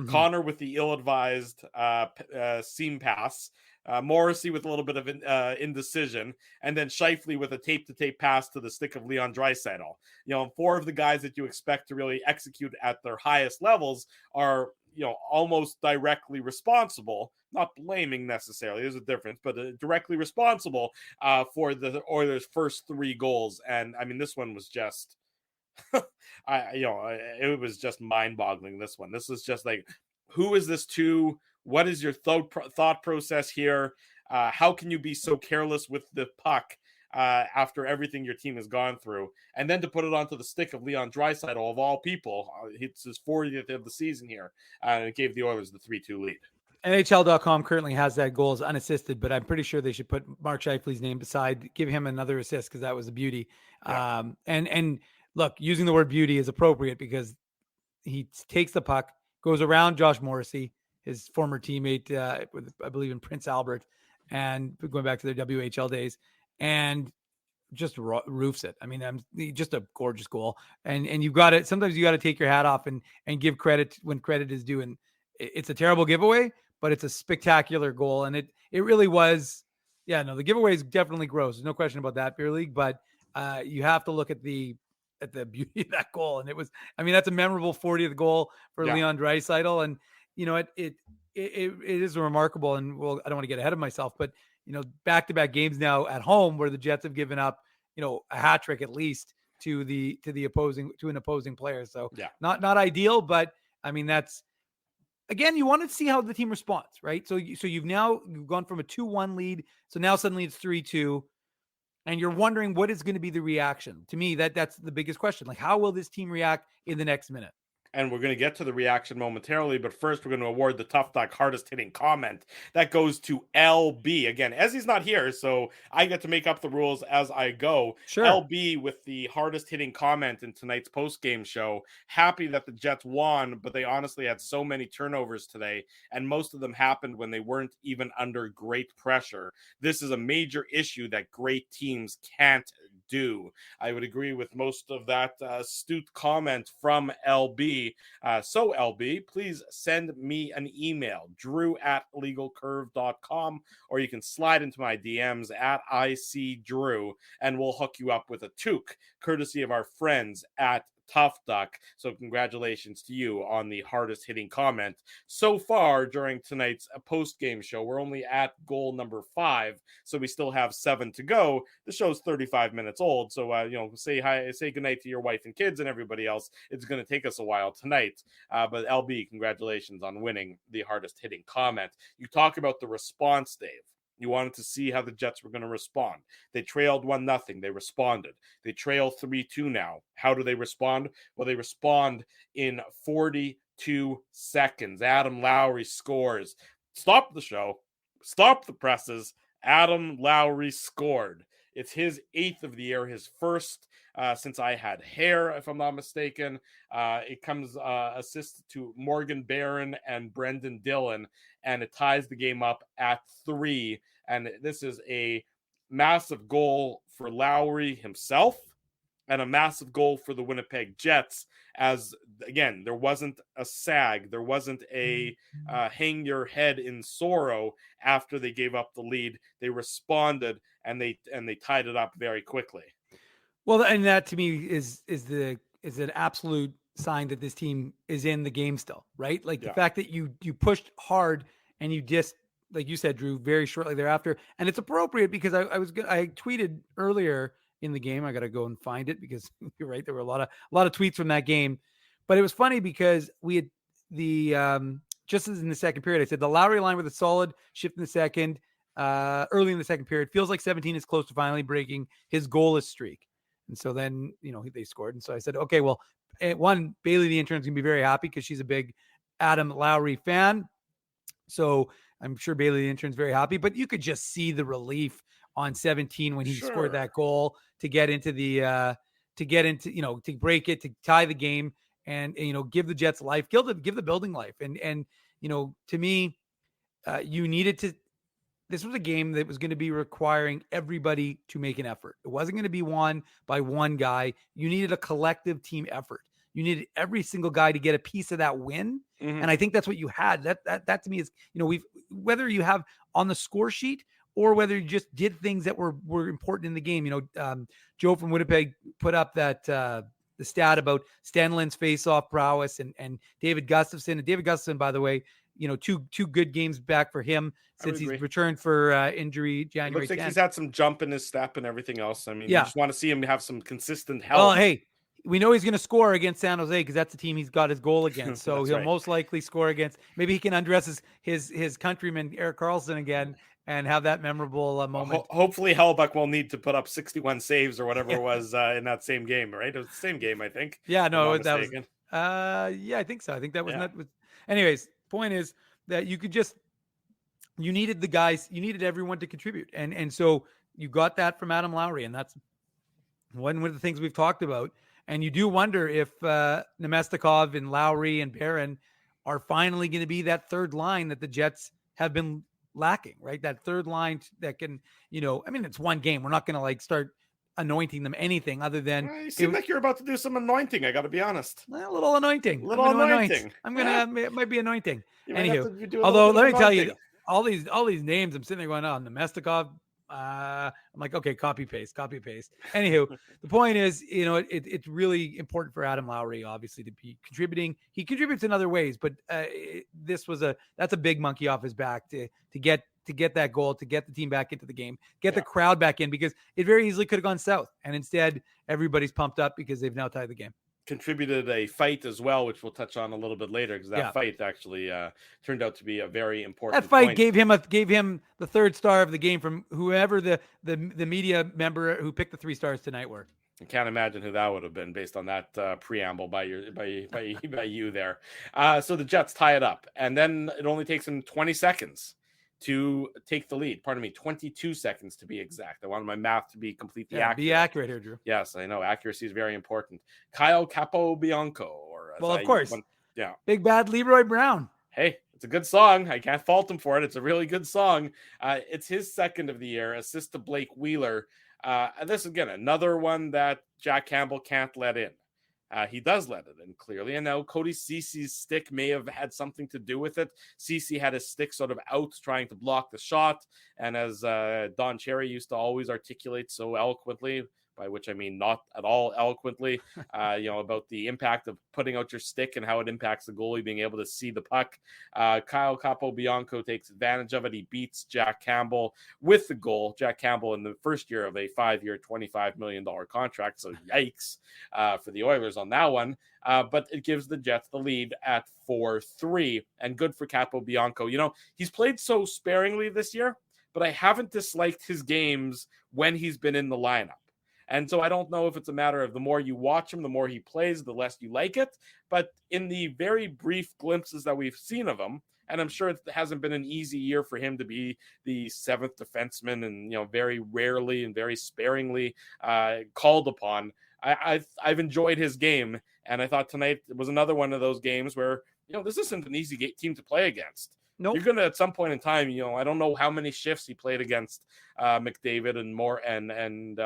Connor with the ill-advised seam pass, Morrissey with a little bit of indecision, and then Scheifele with a tape-to-tape pass to the stick of Leon Draisaitl. 4 of the guys that you expect to really execute at their highest levels are, almost directly responsible, not blaming necessarily, there's a difference, but directly responsible for the Oilers' first 3 goals. And I mean, this one was just... it was just mind-boggling. This is just like, who is this to? What is your thought process here? How can you be so careless with the puck after everything your team has gone through? And then to put it onto the stick of Leon Draisaitl, of all people, it's his 40th of the season here, and it gave the Oilers the 3-2 lead. NHL.com currently has that goal as unassisted, but I'm pretty sure they should put Mark Scheifele's name beside, give him another assist, because that was a beauty. Yeah. And look, using the word beauty is appropriate, because he takes the puck, goes around Josh Morrissey, his former teammate, I believe in Prince Albert, and going back to their WHL days, and just roofs it. I mean, just a gorgeous goal. And you've got to, sometimes you got to take your hat off and give credit when credit is due. And it's a terrible giveaway, but it's a spectacular goal. And it really was. Yeah, no, the giveaway is definitely gross. There's no question about that, Beer League. But you have to look at the beauty of that goal. And it was, I mean, that's a memorable 40th goal for Leon Draisaitl. And, it is remarkable. And well, I don't want to get ahead of myself, but, back-to-back games now at home where the Jets have given up, a hat trick at least to an opposing player. So not ideal, but I mean, that's, again, you want to see how the team responds, right? So you've gone from a 2-1 lead. So now suddenly it's 3-2. And you're wondering what is going to be the reaction. To me, that's the biggest question. Like, how will this team react in the next minute? And we're going to get to the reaction momentarily, but first we're going to award the Tough Duck hardest hitting comment. That goes to LB. Again, as he's not here, so I get to make up the rules as I go. Sure. LB with the hardest hitting comment in tonight's post-game show. Happy that the Jets won, but they honestly had so many turnovers today, and most of them happened when they weren't even under great pressure. This is a major issue that great teams can't do. I would agree with most of that astute comment from LB. So LB, please send me an email, drew@legalcurve.com, or you can slide into my DMs at ICDrew, and we'll hook you up with a toque, courtesy of our friends at Tough Duck. So congratulations to you on the hardest hitting comment so far during tonight's post-game show. We're only at goal number 5, so we still have 7 to go. The show's 35 minutes old, so say hi, say goodnight to your wife and kids and everybody else. It's going to take us a while tonight, but LB, congratulations on winning the hardest hitting comment. You talk about the response, Dave. You wanted to see how the Jets were going to respond. They trailed 1-0. They responded. They trail 3-2 now. How do they respond? Well, they respond in 42 seconds. Adam Lowry scores. Stop the show. Stop the presses. Adam Lowry scored. It's his 8th of the year, his first since I had hair, if I'm not mistaken. It comes assist to Morgan Barron and Brendan Dillon, and it ties the game up at 3. And this is a massive goal for Lowry himself and a massive goal for the Winnipeg Jets, as, again, there wasn't a sag. There wasn't a hang your head in sorrow after they gave up the lead. They responded, and they tied it up very quickly. Well, and that to me is an absolute sign that this team is in the game still, right? Like the fact that you pushed hard and you just, like you said, Drew, very shortly thereafter. And it's appropriate because I tweeted earlier in the game. I got to go and find it because you're right. There were a lot of tweets from that game, but it was funny because we had the, just as in the second period, I said the Lowry line with a solid shift in the second, early in the second period, feels like 17 is close to finally breaking his goalless streak. And so then, they scored. And so I said, okay, well, one, Bailey, the intern, is going to be very happy because she's a big Adam Lowry fan. So I'm sure Bailey, the intern, is very happy, but you could just see the relief on 17 when he scored that goal to get into the, to break it, to tie the game and give the Jets life, give the building life. And to me, you needed to, this was a game that was going to be requiring everybody to make an effort. It wasn't going to be won by one guy. You needed a collective team effort. You needed every single guy to get a piece of that win. Mm-hmm. And I think that's what you had. That to me is, whether you have on the score sheet or whether you just did things that were important in the game. Joe from Winnipeg put up that, the stat about Stenlin's face-off prowess and David Gustafson. And David Gustafson, by the way, two good games back for him since he's returned for injury January 10th. Looks like he's had some jump in his step and everything else. I mean, you just want to see him have some consistent help. Well, hey, we know he's going to score against San Jose because that's the team he's got his goal against. So he'll most likely score against. Maybe he can undress his countryman Erik Karlsson again and have that memorable moment. Hopefully Hellebuyck won't need to put up 61 saves or whatever it was in that same game, right? It was the same game, I think. Yeah, no, that was. I think so. I think that was not. Anyways, point is that you needed the guys, you needed everyone to contribute. And so you got that from Adam Lowry. And that's one of the things we've talked about. And you do wonder if Nemestikov and Lowry and Barron are finally going to be that third line that the Jets have been lacking, right? That third line that can, it's one game. We're not going to start anointing them anything other than you seem like you're about to do some anointing. I got to be honest. A little anointing. It might be anointing. Anywho, although let me tell you, all these names, I'm sitting there going, Nemestikov. I'm like, okay, copy paste. Anywho, the point is, it's really important for Adam Lowry, obviously, to be contributing. He contributes in other ways, but that's a big monkey off his back to get that goal, to get the team back into the game, get the crowd back in, because it very easily could have gone south. And instead, everybody's pumped up because they've now tied the game. Contributed a fight as well, which we'll touch on a little bit later, because that fight actually turned out to be a very important. That fight gave him the third star of the game from whoever the media member who picked the 3 stars tonight were. I can't imagine who that would have been based on that preamble by you there. So the Jets tie it up, and then it only takes them 20 seconds to take the lead. 22 seconds to be exact. I wanted my math to be completely accurate. Be accurate here, Drew. Yes, I know. Accuracy is very important. Kyle Capobianco. Of course. Big bad Leroy Brown. Hey, it's a good song. I can't fault him for it. It's a really good song. It's his second of the year. Assist to Blake Wheeler. And this, again, another one that Jack Campbell can't let in. He does let it in clearly. And now Cody Cece's stick may have had something to do with it. Cece had his stick sort of out trying to block the shot. And as Don Cherry used to always articulate so eloquently, by which I mean not at all eloquently, about the impact of putting out your stick and how it impacts the goalie being able to see the puck. Kyle Capobianco takes advantage of it. He beats Jack Campbell with the goal. Jack Campbell in the first year of a 5-year, $25 million contract. So yikes for the Oilers on that one. But it gives the Jets the lead at 4-3. And good for Capobianco. He's played so sparingly this year, but I haven't disliked his games when he's been in the lineup. And so I don't know if it's a matter of the more you watch him, the more he plays, the less you like it. But in the very brief glimpses that we've seen of him, and I'm sure it hasn't been an easy year for him to be the seventh defenseman and, very rarely and very sparingly called upon. I've enjoyed his game. And I thought tonight was another one of those games where, this isn't an easy team to play against. Nope. You're going to, at some point in time, I don't know how many shifts he played against McDavid and more and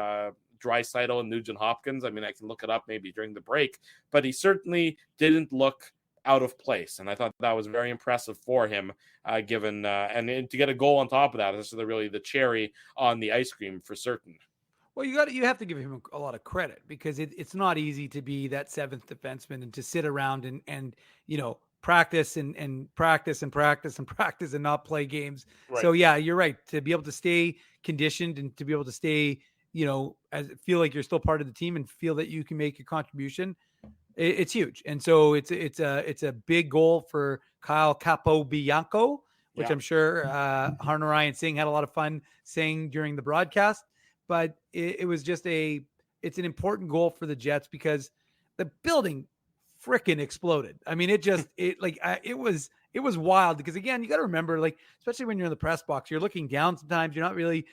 Draisaitl and Nugent Hopkins. I mean, I can look it up maybe during the break, but he certainly didn't look out of place. And I thought that was very impressive for him, given and to get a goal on top of that. This is really the cherry on the ice cream for certain. Well, you have to give him a lot of credit because it's not easy to be that seventh defenseman and to sit around and practice and practice and practice and practice and not play games. Right. So yeah, you're right. To be able to stay conditioned and to be able to stay, feel like you're still part of the team and feel that you can make a contribution, it's huge. And so it's a big goal for Kyle Capobianco, which I'm sure Harnarayan Singh had a lot of fun saying during the broadcast. But it was just it's an important goal for the Jets because the building freaking exploded. I mean, it was wild because, again, you got to remember, like, especially when you're in the press box, you're looking down sometimes. You're not really,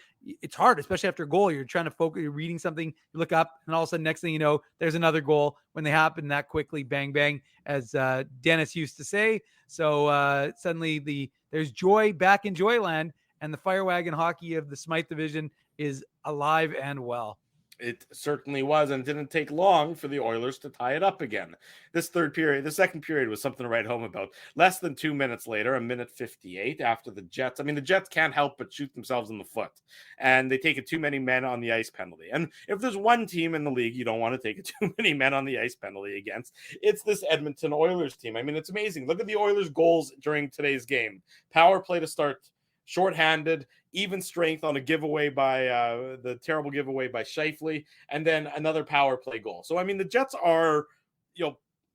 it's hard, especially after a goal. You're trying to focus, you're reading something, you look up, and all of a sudden, next thing you know, there's another goal. When they happen that quickly, bang, bang, as Dennis used to say. So suddenly there's joy back in Joyland, and the Fire Wagon hockey of the Smythe division is alive and well. It certainly was, and it didn't take long for the Oilers to tie it up again. The second period was something to write home about. Less than 2 minutes later, a minute 58 after the Jets. I mean, the Jets can't help but shoot themselves in the foot, and they take a too many men on the ice penalty. And if there's one team in the league you don't want to take a too many men on the ice penalty against, it's this Edmonton Oilers team. I mean, it's amazing. Look at the Oilers' goals during today's game. Power play to start, shorthanded, even strength on a giveaway by the terrible giveaway by Scheifele, and then another power play goal. So, I mean, the Jets are,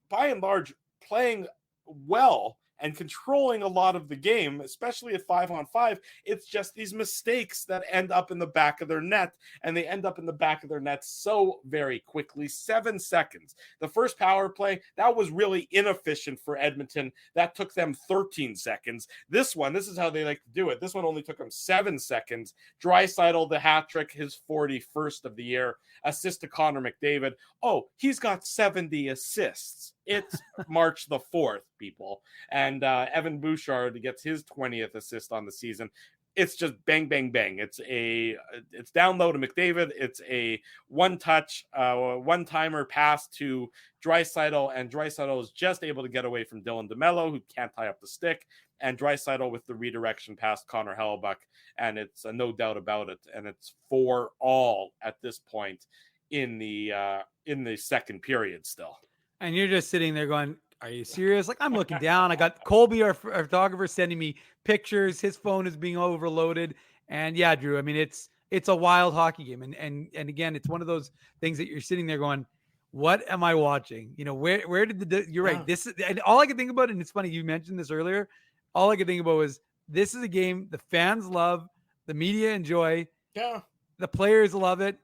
by and large, playing well and controlling a lot of the game, especially at 5-on-5. It's just these mistakes that end up in the back of their net, and they end up in the back of their net so very quickly. 7 seconds. The first power play, that was really inefficient for Edmonton. That took them 13 seconds. This is how they like to do it. This one only took them 7 seconds. Draisaitl, the hat trick, his 41st of the year. Assist to Connor McDavid. Oh, he's got 70 assists. It's March the 4th, people. And Evan Bouchard gets his 20th assist on the season. It's just bang, bang, bang. It's down low to McDavid. It's a one-timer pass to Draisaitl, and Draisaitl is just able to get away from Dylan DeMello, who can't tie up the stick, and Draisaitl with the redirection past Connor Hellebuyck, and it's no doubt about it. And it's 4-all at this point in the second period still. And you're just sitting there going, are you serious? Like, I'm looking down. I got Colby, our photographer, sending me pictures. His phone is being overloaded. And yeah, Drew, I mean, it's a wild hockey game. And again, it's one of those things that you're sitting there going, what am I watching? Where did you're right. This is, and all I could think about, and it's funny, you mentioned this earlier. All I could think about was, this is a game the fans love, the media enjoy. Yeah. The players love it.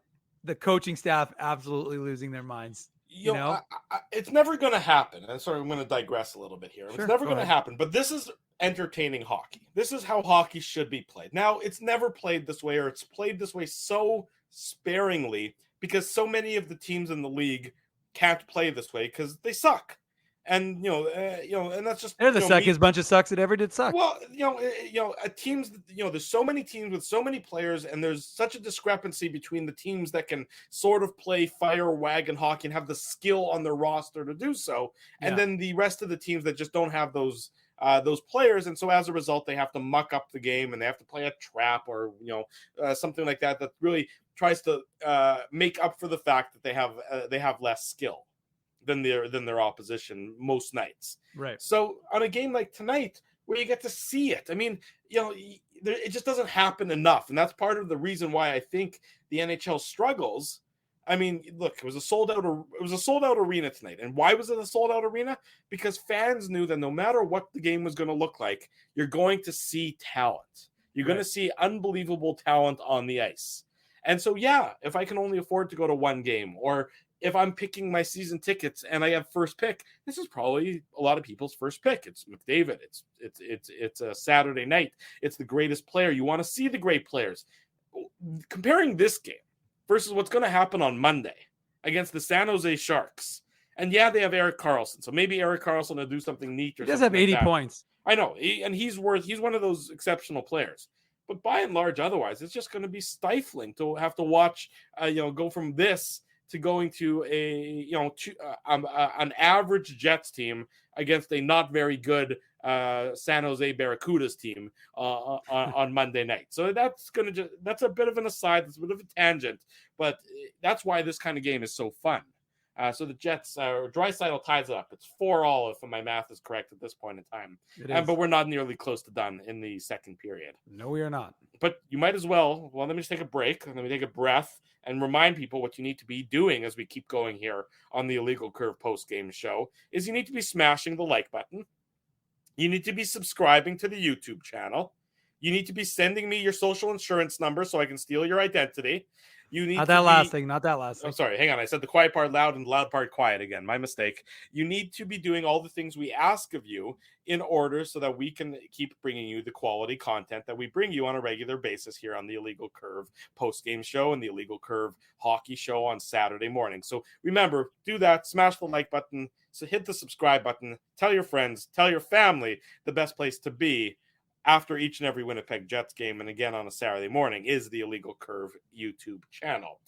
The coaching staff absolutely losing their minds. It's never going to happen. And sorry, I'm going to digress a little bit here. Sure, it's never going to happen, but this is entertaining hockey. This is how hockey should be played. Now, it's never played this way, or it's played this way so sparingly because so many of the teams in the league can't play this way because they suck. And and that's just they're the suckiest bunch of sucks that ever did suck. Well, teams, there's so many teams with so many players, and there's such a discrepancy between the teams that can sort of play fire wagon hockey and have the skill on their roster to do so, and then the rest of the teams that just don't have those players, and so as a result, they have to muck up the game and they have to play a trap or something like that really tries to make up for the fact that they have less skill than their opposition most nights. Right. So on a game like tonight, where you get to see it, I mean, it just doesn't happen enough, and that's part of the reason why I think the NHL struggles. I mean, look, it was a sold out arena tonight, and why was it a sold out arena? Because fans knew that no matter what the game was going to look like, you're going to see talent. You're going to see unbelievable talent on the ice. And so, yeah, if I can only afford to go to one game, or if I'm picking my season tickets and I have first pick, this is probably a lot of people's first pick. It's McDavid. It's a Saturday night. It's the greatest player. You want to see the great players. Comparing this game versus what's going to happen on Monday against the San Jose Sharks. And yeah, they have Erik Karlsson. So maybe Erik Karlsson will do something neat. He does have 80 points. I know. He's one of those exceptional players. But by and large, otherwise, it's just going to be stifling to have to watch, go from this to going to an average Jets team against a not very good San Jose Barracudas team on Monday night. So that's a bit of an aside. That's a bit of a tangent, but that's why this kind of game is so fun. So the Jets, Draisaitl ties it up. It's 4-4 if my math is correct at this point in time. But we're not nearly close to done in the second period. No, we are not. But you might as well. Well, let me just take a break. Let me take a breath and remind people what you need to be doing as we keep going here on the Illegal Curve post-game show is you need to be smashing the like button. You need to be subscribing to the YouTube channel. You need to be sending me your social insurance number so I can steal your identity. You need not that last thing. I'm sorry. Hang on. I said the quiet part loud and the loud part quiet again. My mistake. You need to be doing all the things we ask of you in order so that we can keep bringing you the quality content that we bring you on a regular basis here on the Illegal Curve post-game show and the Illegal Curve hockey show on Saturday morning. So remember, do that. Smash the like button. So hit the subscribe button. Tell your friends. Tell your family the best place to be after each and every Winnipeg Jets game, and again on a Saturday morning, is the Illegal Curve YouTube channel.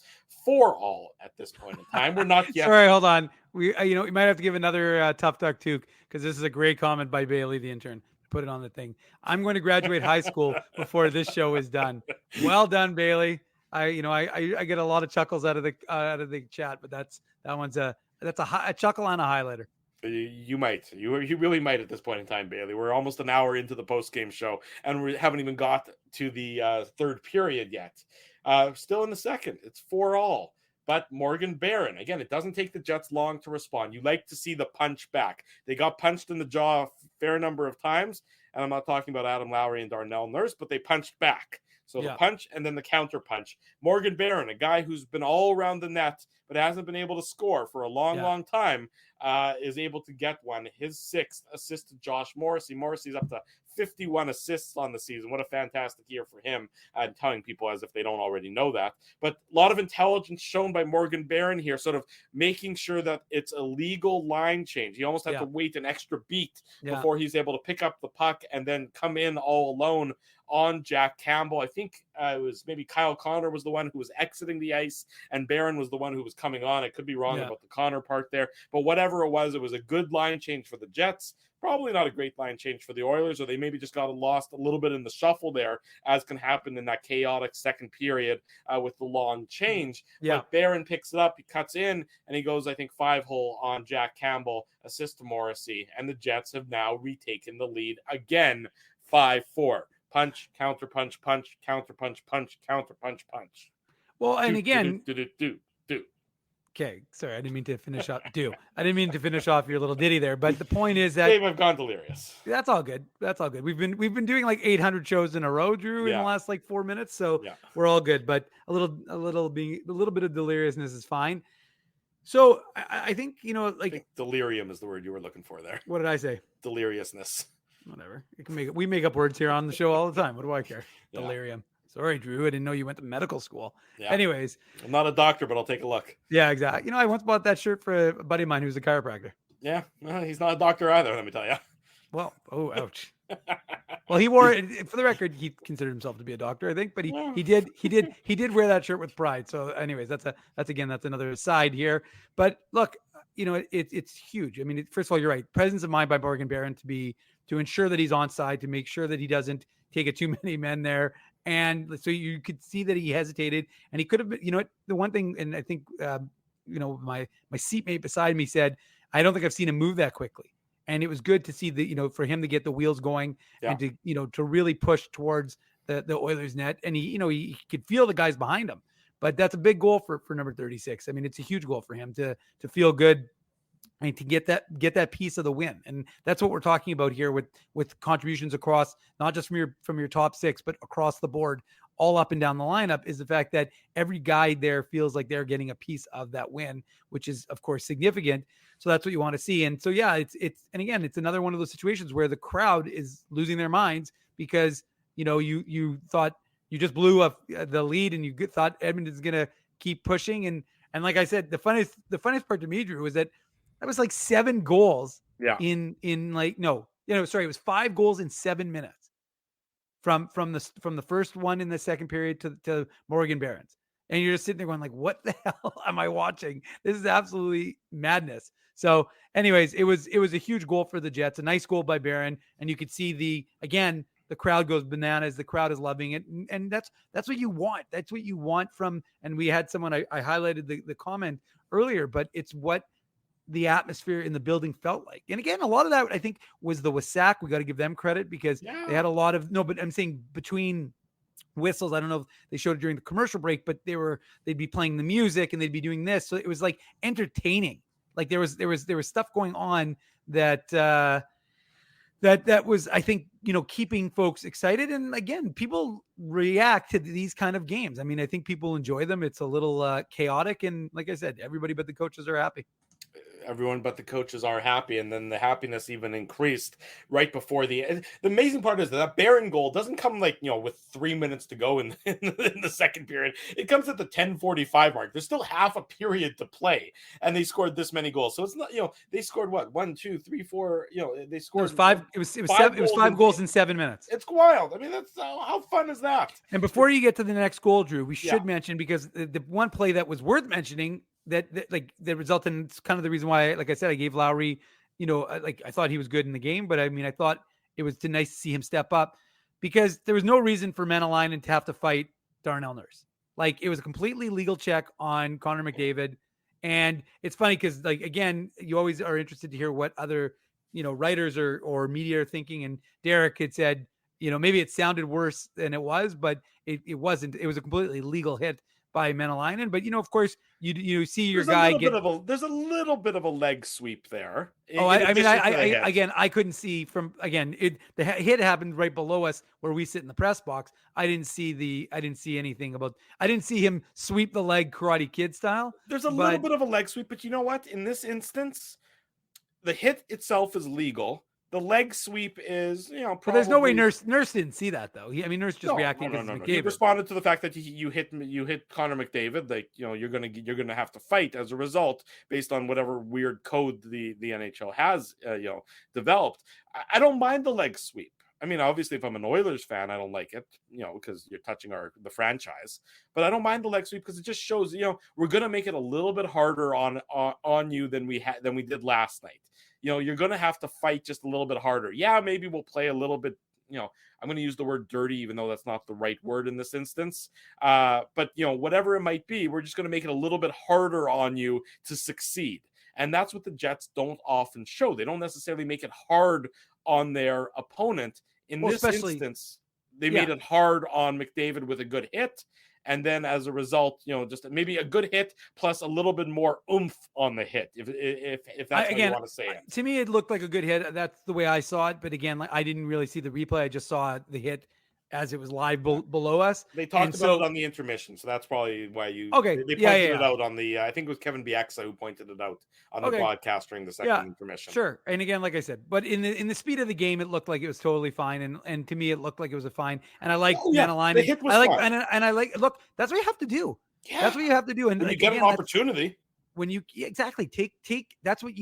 For all at this point in time, we're not yet. Sorry, hold on. We might have to give another tough duck too, because this is a great comment by Bailey, the intern. Put it on the thing. I'm going to graduate high school before this show is done. Well done, Bailey. I get a lot of chuckles out of the chat, but that's a chuckle and a highlighter. You might. You really might at this point in time, Bailey. We're almost an hour into the post-game show, and we haven't even got to the third period yet. Still in the second. It's 4-4. But Morgan Barron, again, it doesn't take the Jets long to respond. You like to see the punch back. They got punched in the jaw a fair number of times, and I'm not talking about Adam Lowry and Darnell Nurse, but they punched back. So the punch and then the counter punch. Morgan Barron, a guy who's been all around the net but hasn't been able to score for a long time, is able to get one. His 6th assist to Josh Morrissey. Morrissey's up to 51 assists on the season. What a fantastic year for him. I'm telling people as if they don't already know that. But a lot of intelligence shown by Morgan Barron here, sort of making sure that it's a legal line change. He almost had to wait an extra beat before he's able to pick up the puck and then come in all alone on Jack Campbell. I think it was maybe Kyle Connor was the one who was exiting the ice and Barron was the one who was coming on. I could be wrong about the Connor part there, but whatever it was a good line change for the Jets. Probably not a great line change for the Oilers, or they maybe just got lost a little bit in the shuffle there, as can happen in that chaotic second period with the long change. But Barron picks it up, he cuts in, and he goes, I think, 5-hole on Jack Campbell, assist to Morrissey, and the Jets have now retaken the lead again, 5-4. Punch, counter punch, punch, counter punch, punch, counter punch, punch. Well, and again, okay, sorry, I didn't mean to finish up. I didn't mean to finish off your little ditty there, but the point is that Dave, I've gone delirious. That's all good. We've been doing like 800 shows in a row, Drew, in the last like 4 minutes, so we're all good. But a little bit of deliriousness is fine. So I think I think delirium is the word you were looking for there. What did I say? Deliriousness. Whatever. We make up words here on the show all the time. What do I care? Delirium. Sorry, Drew. I didn't know you went to medical school. Yeah. Anyways. I'm not a doctor, but I'll take a look. Yeah, exactly. I once bought that shirt for a buddy of mine who's a chiropractor. Yeah. No, he's not a doctor either, let me tell you. Well, ouch. Well, he wore it, for the record, he considered himself to be a doctor, I think, but he did wear that shirt with pride. So anyways, that's another aside here. But look, it's huge. I mean, first of all, you're right. Presence of mind by Morgan Barron to ensure that he's onside, to make sure that he doesn't take it too many men there. And so you could see that he hesitated, and he could have been, the one thing, and I think, my seatmate beside me said, I don't think I've seen him move that quickly. And it was good to see for him to get the wheels going and to really push towards the Oilers net. And he could feel the guys behind him, but that's a big goal for number 36. I mean, it's a huge goal for him to feel good and to get that piece of the win. And that's what we're talking about here with contributions across, not just from your top six, but across the board, all up and down the lineup, is the fact that every guy there feels like they're getting a piece of that win, which is of course significant. So that's what you want to see. And so, yeah, and again, it's another one of those situations where the crowd is losing their minds because, you thought you just blew up the lead and you thought Edmonton's going to keep pushing. And like I said, the funniest part to me, Drew, was that was like 7 goals in like, it was 5 goals in 7 minutes from the first one in the second period to Morgan Barron's. And you're just sitting there going like, what the hell am I watching? This is absolutely madness. So anyways, it was a huge goal for the Jets, a nice goal by Barron. And you could see the crowd goes bananas. The crowd is loving it. And that's what you want. That's what you want from, and we had someone, I highlighted the comment earlier, but it's what the atmosphere in the building felt like. And again, a lot of that I think was the WSAC. We got to give them credit because they had a lot of, but I'm saying between whistles, I don't know if they showed it during the commercial break, but they'd be playing the music and they'd be doing this. So it was like entertaining. Like there was stuff going on that was, I think, keeping folks excited. And again, people react to these kind of games. I mean, I think people enjoy them. It's a little chaotic. And like I said, everybody but the coaches are happy. Everyone but the coaches are happy, and then the happiness even increased right before the amazing part is that Barron goal doesn't come like with 3 minutes to go in the second period. It comes at the 10:45 mark. There's still half a period to play, and they scored this many goals. So it's not they scored what 1, 2, 3, 4. They scored it was 5 goals in 7 minutes. It's wild. I mean, that's how fun is that? And before you get to the next goal, Drew, we should mention, because the one play that was worth mentioning that resulted in kind of the reason why, like I said, I gave Lowry, I thought he was good in the game, but I mean, I thought it was nice to see him step up because there was no reason for Menelainen to have to fight Darnell Nurse. Like, it was a completely legal check on Connor McDavid. And it's funny because, like, again, you always are interested to hear what other, writers or media are thinking. And Derek had said, maybe it sounded worse than it was, but it wasn't. It was a completely legal hit by Menelainen, but of course, you see your guy get. There's a little bit of a leg sweep there. I couldn't see from the hit happened right below us where we sit in the press box. I didn't see anything about. I didn't see him sweep the leg Karate Kid style. There's a little bit of a leg sweep, but you know what? In this instance, the hit itself is legal. The leg sweep is, probably... But there's no way Nurse didn't see that, though. Nurse just reacting because no. He responded to the fact that you hit Connor McDavid. Like, you're gonna have to fight as a result based on whatever weird code the NHL has, developed. I don't mind the leg sweep. I mean, obviously, if I'm an Oilers fan, I don't like it, because you're touching the franchise. But I don't mind the leg sweep because it just shows, we're gonna make it a little bit harder on you than we did last night. You're going to have to fight just a little bit harder. Yeah, maybe we'll play a little bit, I'm going to use the word dirty, even though that's not the right word in this instance. But, whatever it might be, we're just going to make it a little bit harder on you to succeed. And that's what the Jets don't often show. They don't necessarily make it hard on their opponent. In this instance, they made it hard on McDavid with a good hit. And then as a result, just maybe a good hit plus a little bit more oomph on the hit, if that's what you want to say it. To me, it looked like a good hit. That's the way I saw it. But again, I didn't really see the replay. I just saw the hit as it was live below us. They talked about it on the intermission, so that's probably why they pointed it out on the. I think it was Kevin Bieksa who pointed it out on the broadcast during the second intermission. Sure, and again, like I said, but in the speed of the game, it looked like it was totally fine, and to me, it looked like it was a fine. And I like Menelainen. The hit was fine. And I like. Look, that's what you have to do. Yeah. That's what you have to do. And when you get an opportunity, when you exactly take. That's what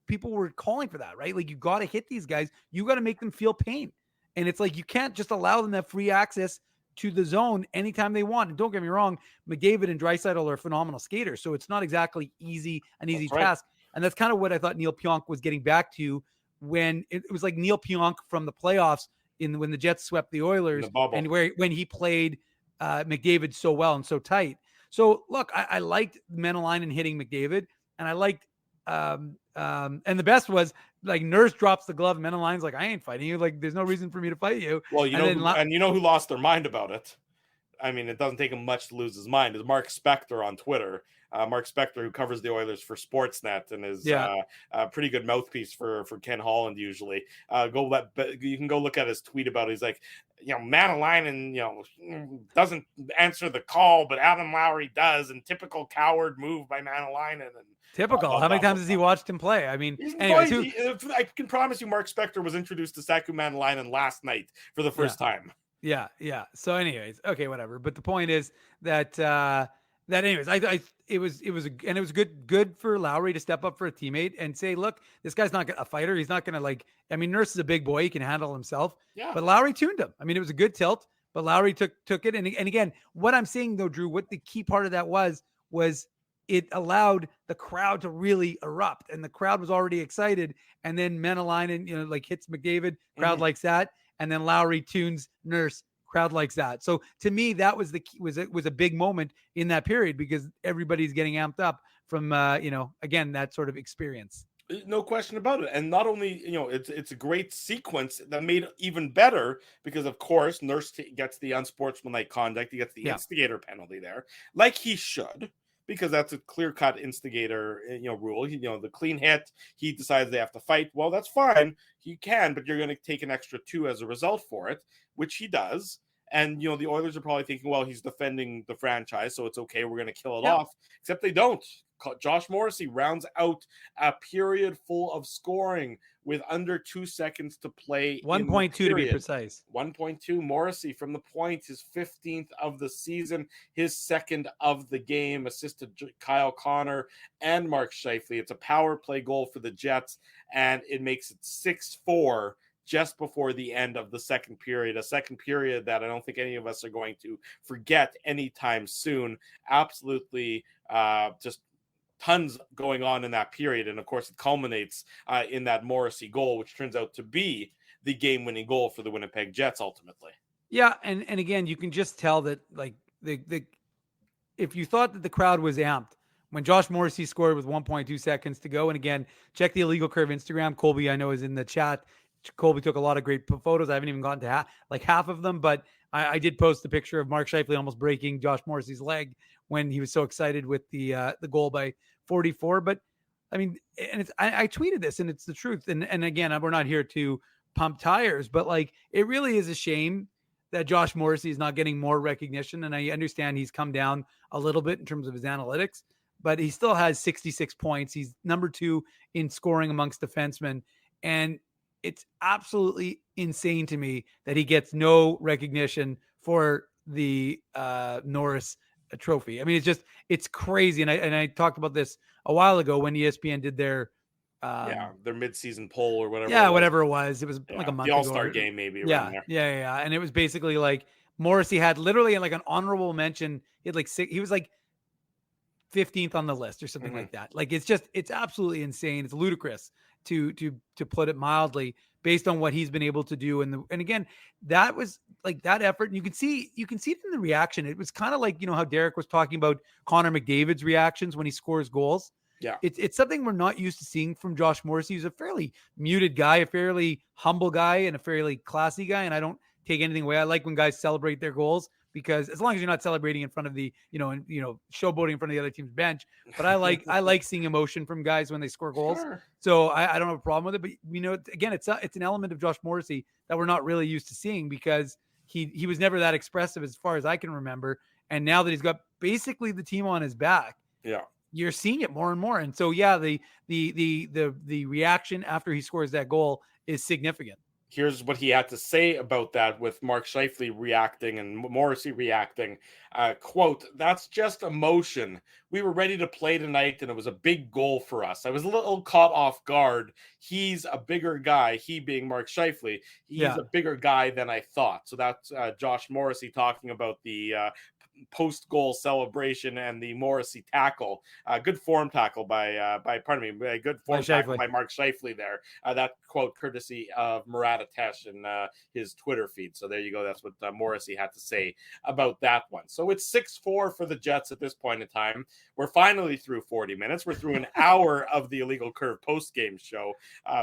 people were calling for that, right? Like, you got to hit these guys. You got to make them feel pain. And it's like, you can't just allow them that free access to the zone anytime they want. And don't get me wrong, McDavid and Draisaitl are phenomenal skaters, so it's not exactly an easy task. Right. And that's kind of what I thought Neil Pionk was getting back to when it was like Neil Pionk from the playoffs when the Jets swept the Oilers and when he played McDavid so well and so tight. So look, I liked Menelainen hitting McDavid, and I liked and the best was, like, Nurse drops the glove, Menelainen's like, I ain't fighting you. Like, there's no reason for me to fight you. Well, you know who lost their mind about it? I mean, it doesn't take him much to lose his mind. Is Mark Spector on Twitter. Mark Spector, who covers the Oilers for Sportsnet and is a pretty good mouthpiece for Ken Holland usually. You can go look at his tweet about it. He's like, Maenalanen, doesn't answer the call, but Adam Lowry does, and typical coward move by Maenalanen. And typical. How many times has he watched him play? I mean, anyways, I can promise you, Mark Spector was introduced to Saku Maenalanen last night for the first time. Yeah. So, anyways, okay, whatever. But the point is that anyways, it was good for Lowry to step up for a teammate and say, look, this guy's not a fighter. He's not going to Nurse is a big boy. He can handle himself. Yeah. But Lowry tuned him. I mean, it was a good tilt, but Lowry took it. And again, what I'm saying though, Drew, what the key part of that was it allowed the crowd to really erupt, and the crowd was already excited. And then Maenalanen, hits McDavid, crowd likes that. And then Lowry tunes Nurse, crowd likes that. So to me, that was the key, was a big moment in that period because everybody's getting amped up from, again, that sort of experience. No question about it. And not only, it's a great sequence that made it even better because, of course, Nurse gets the unsportsmanlike conduct. He gets the instigator penalty there, like he should, because that's a clear-cut instigator, rule. The clean hit, he decides they have to fight. Well, that's fine. He can, but you're going to take an extra 2 as a result for it, which he does. And, the Oilers are probably thinking, well, he's defending the franchise, so it's okay. We're going to kill it off. Except they don't. Josh Morrissey rounds out a period full of scoring with under 2 seconds to play. 1.2 to be precise. 1.2. Morrissey from the point, his 15th of the season, his second of the game, assisted Kyle Connor and Mark Scheifele. It's a power play goal for the Jets, and it makes it 6-4 just before the end of the second period, a second period that I don't think any of us are going to forget anytime soon. Absolutely just tons going on in that period. And of course, it culminates in that Morrissey goal, which turns out to be the game-winning goal for the Winnipeg Jets ultimately. Yeah, and again, you can just tell that if you thought that the crowd was amped when Josh Morrissey scored with 1.2 seconds to go, and again, check the Illegal Curve Instagram. Colby, I know, is in the chat. Colby took a lot of great photos. I haven't even gotten to half of them, but I did post the picture of Mark Scheifele almost breaking Josh Morrissey's leg when he was so excited with the goal by 44. But I mean, and I tweeted this, and it's the truth. And again, we're not here to pump tires, but it really is a shame that Josh Morrissey is not getting more recognition. And I understand he's come down a little bit in terms of his analytics, but he still has 66 points. He's number 2 in scoring amongst defensemen, and it's absolutely insane to me that he gets no recognition for the Norris trophy. I mean, it's crazy. And I talked about this a while ago when ESPN did their midseason poll or whatever. Yeah, whatever it was. It was like a month ago. The All-Star game, maybe. Yeah. And it was basically like Morrissey had literally an honorable mention. He had he was 15th on the list or something like that. It's absolutely insane. It's ludicrous to put it mildly, based on what he's been able to do. And again, that was that effort. And you can see it in the reaction. It was kind of how Derek was talking about Connor McDavid's reactions when he scores goals. Yeah. It's something we're not used to seeing from Josh Morrissey. He's a fairly muted guy, a fairly humble guy, and a fairly classy guy. And I don't take anything away. I like when guys celebrate their goals, because as long as you're not celebrating in front of the, showboating in front of the other team's bench. But I like seeing emotion from guys when they score goals. Sure. So I don't have a problem with it. But again, it's an element of Josh Morrissey that we're not really used to seeing, because he was never that expressive as far as I can remember. And now that he's got basically the team on his back, you're seeing it more and more. And so the reaction after he scores that goal is significant. Here's what he had to say about that, with Mark Scheifele reacting and Morrissey reacting. Quote, "That's just emotion. We were ready to play tonight, and it was a big goal for us. I was a little caught off guard. He's a bigger guy," he being Mark Scheifele. He's a bigger guy than I thought. So that's Josh Morrissey talking about the post-goal celebration and the Morrissey tackle. Good form tackle by good form tackle by Mark Scheifele there. That quote courtesy of Murat Atesh in his Twitter feed. So there you go. That's what Morrissey had to say about that one. So it's 6-4 for the Jets at this point in time. We're finally through 40 minutes. We're through an hour of the Illegal Curve post-game show.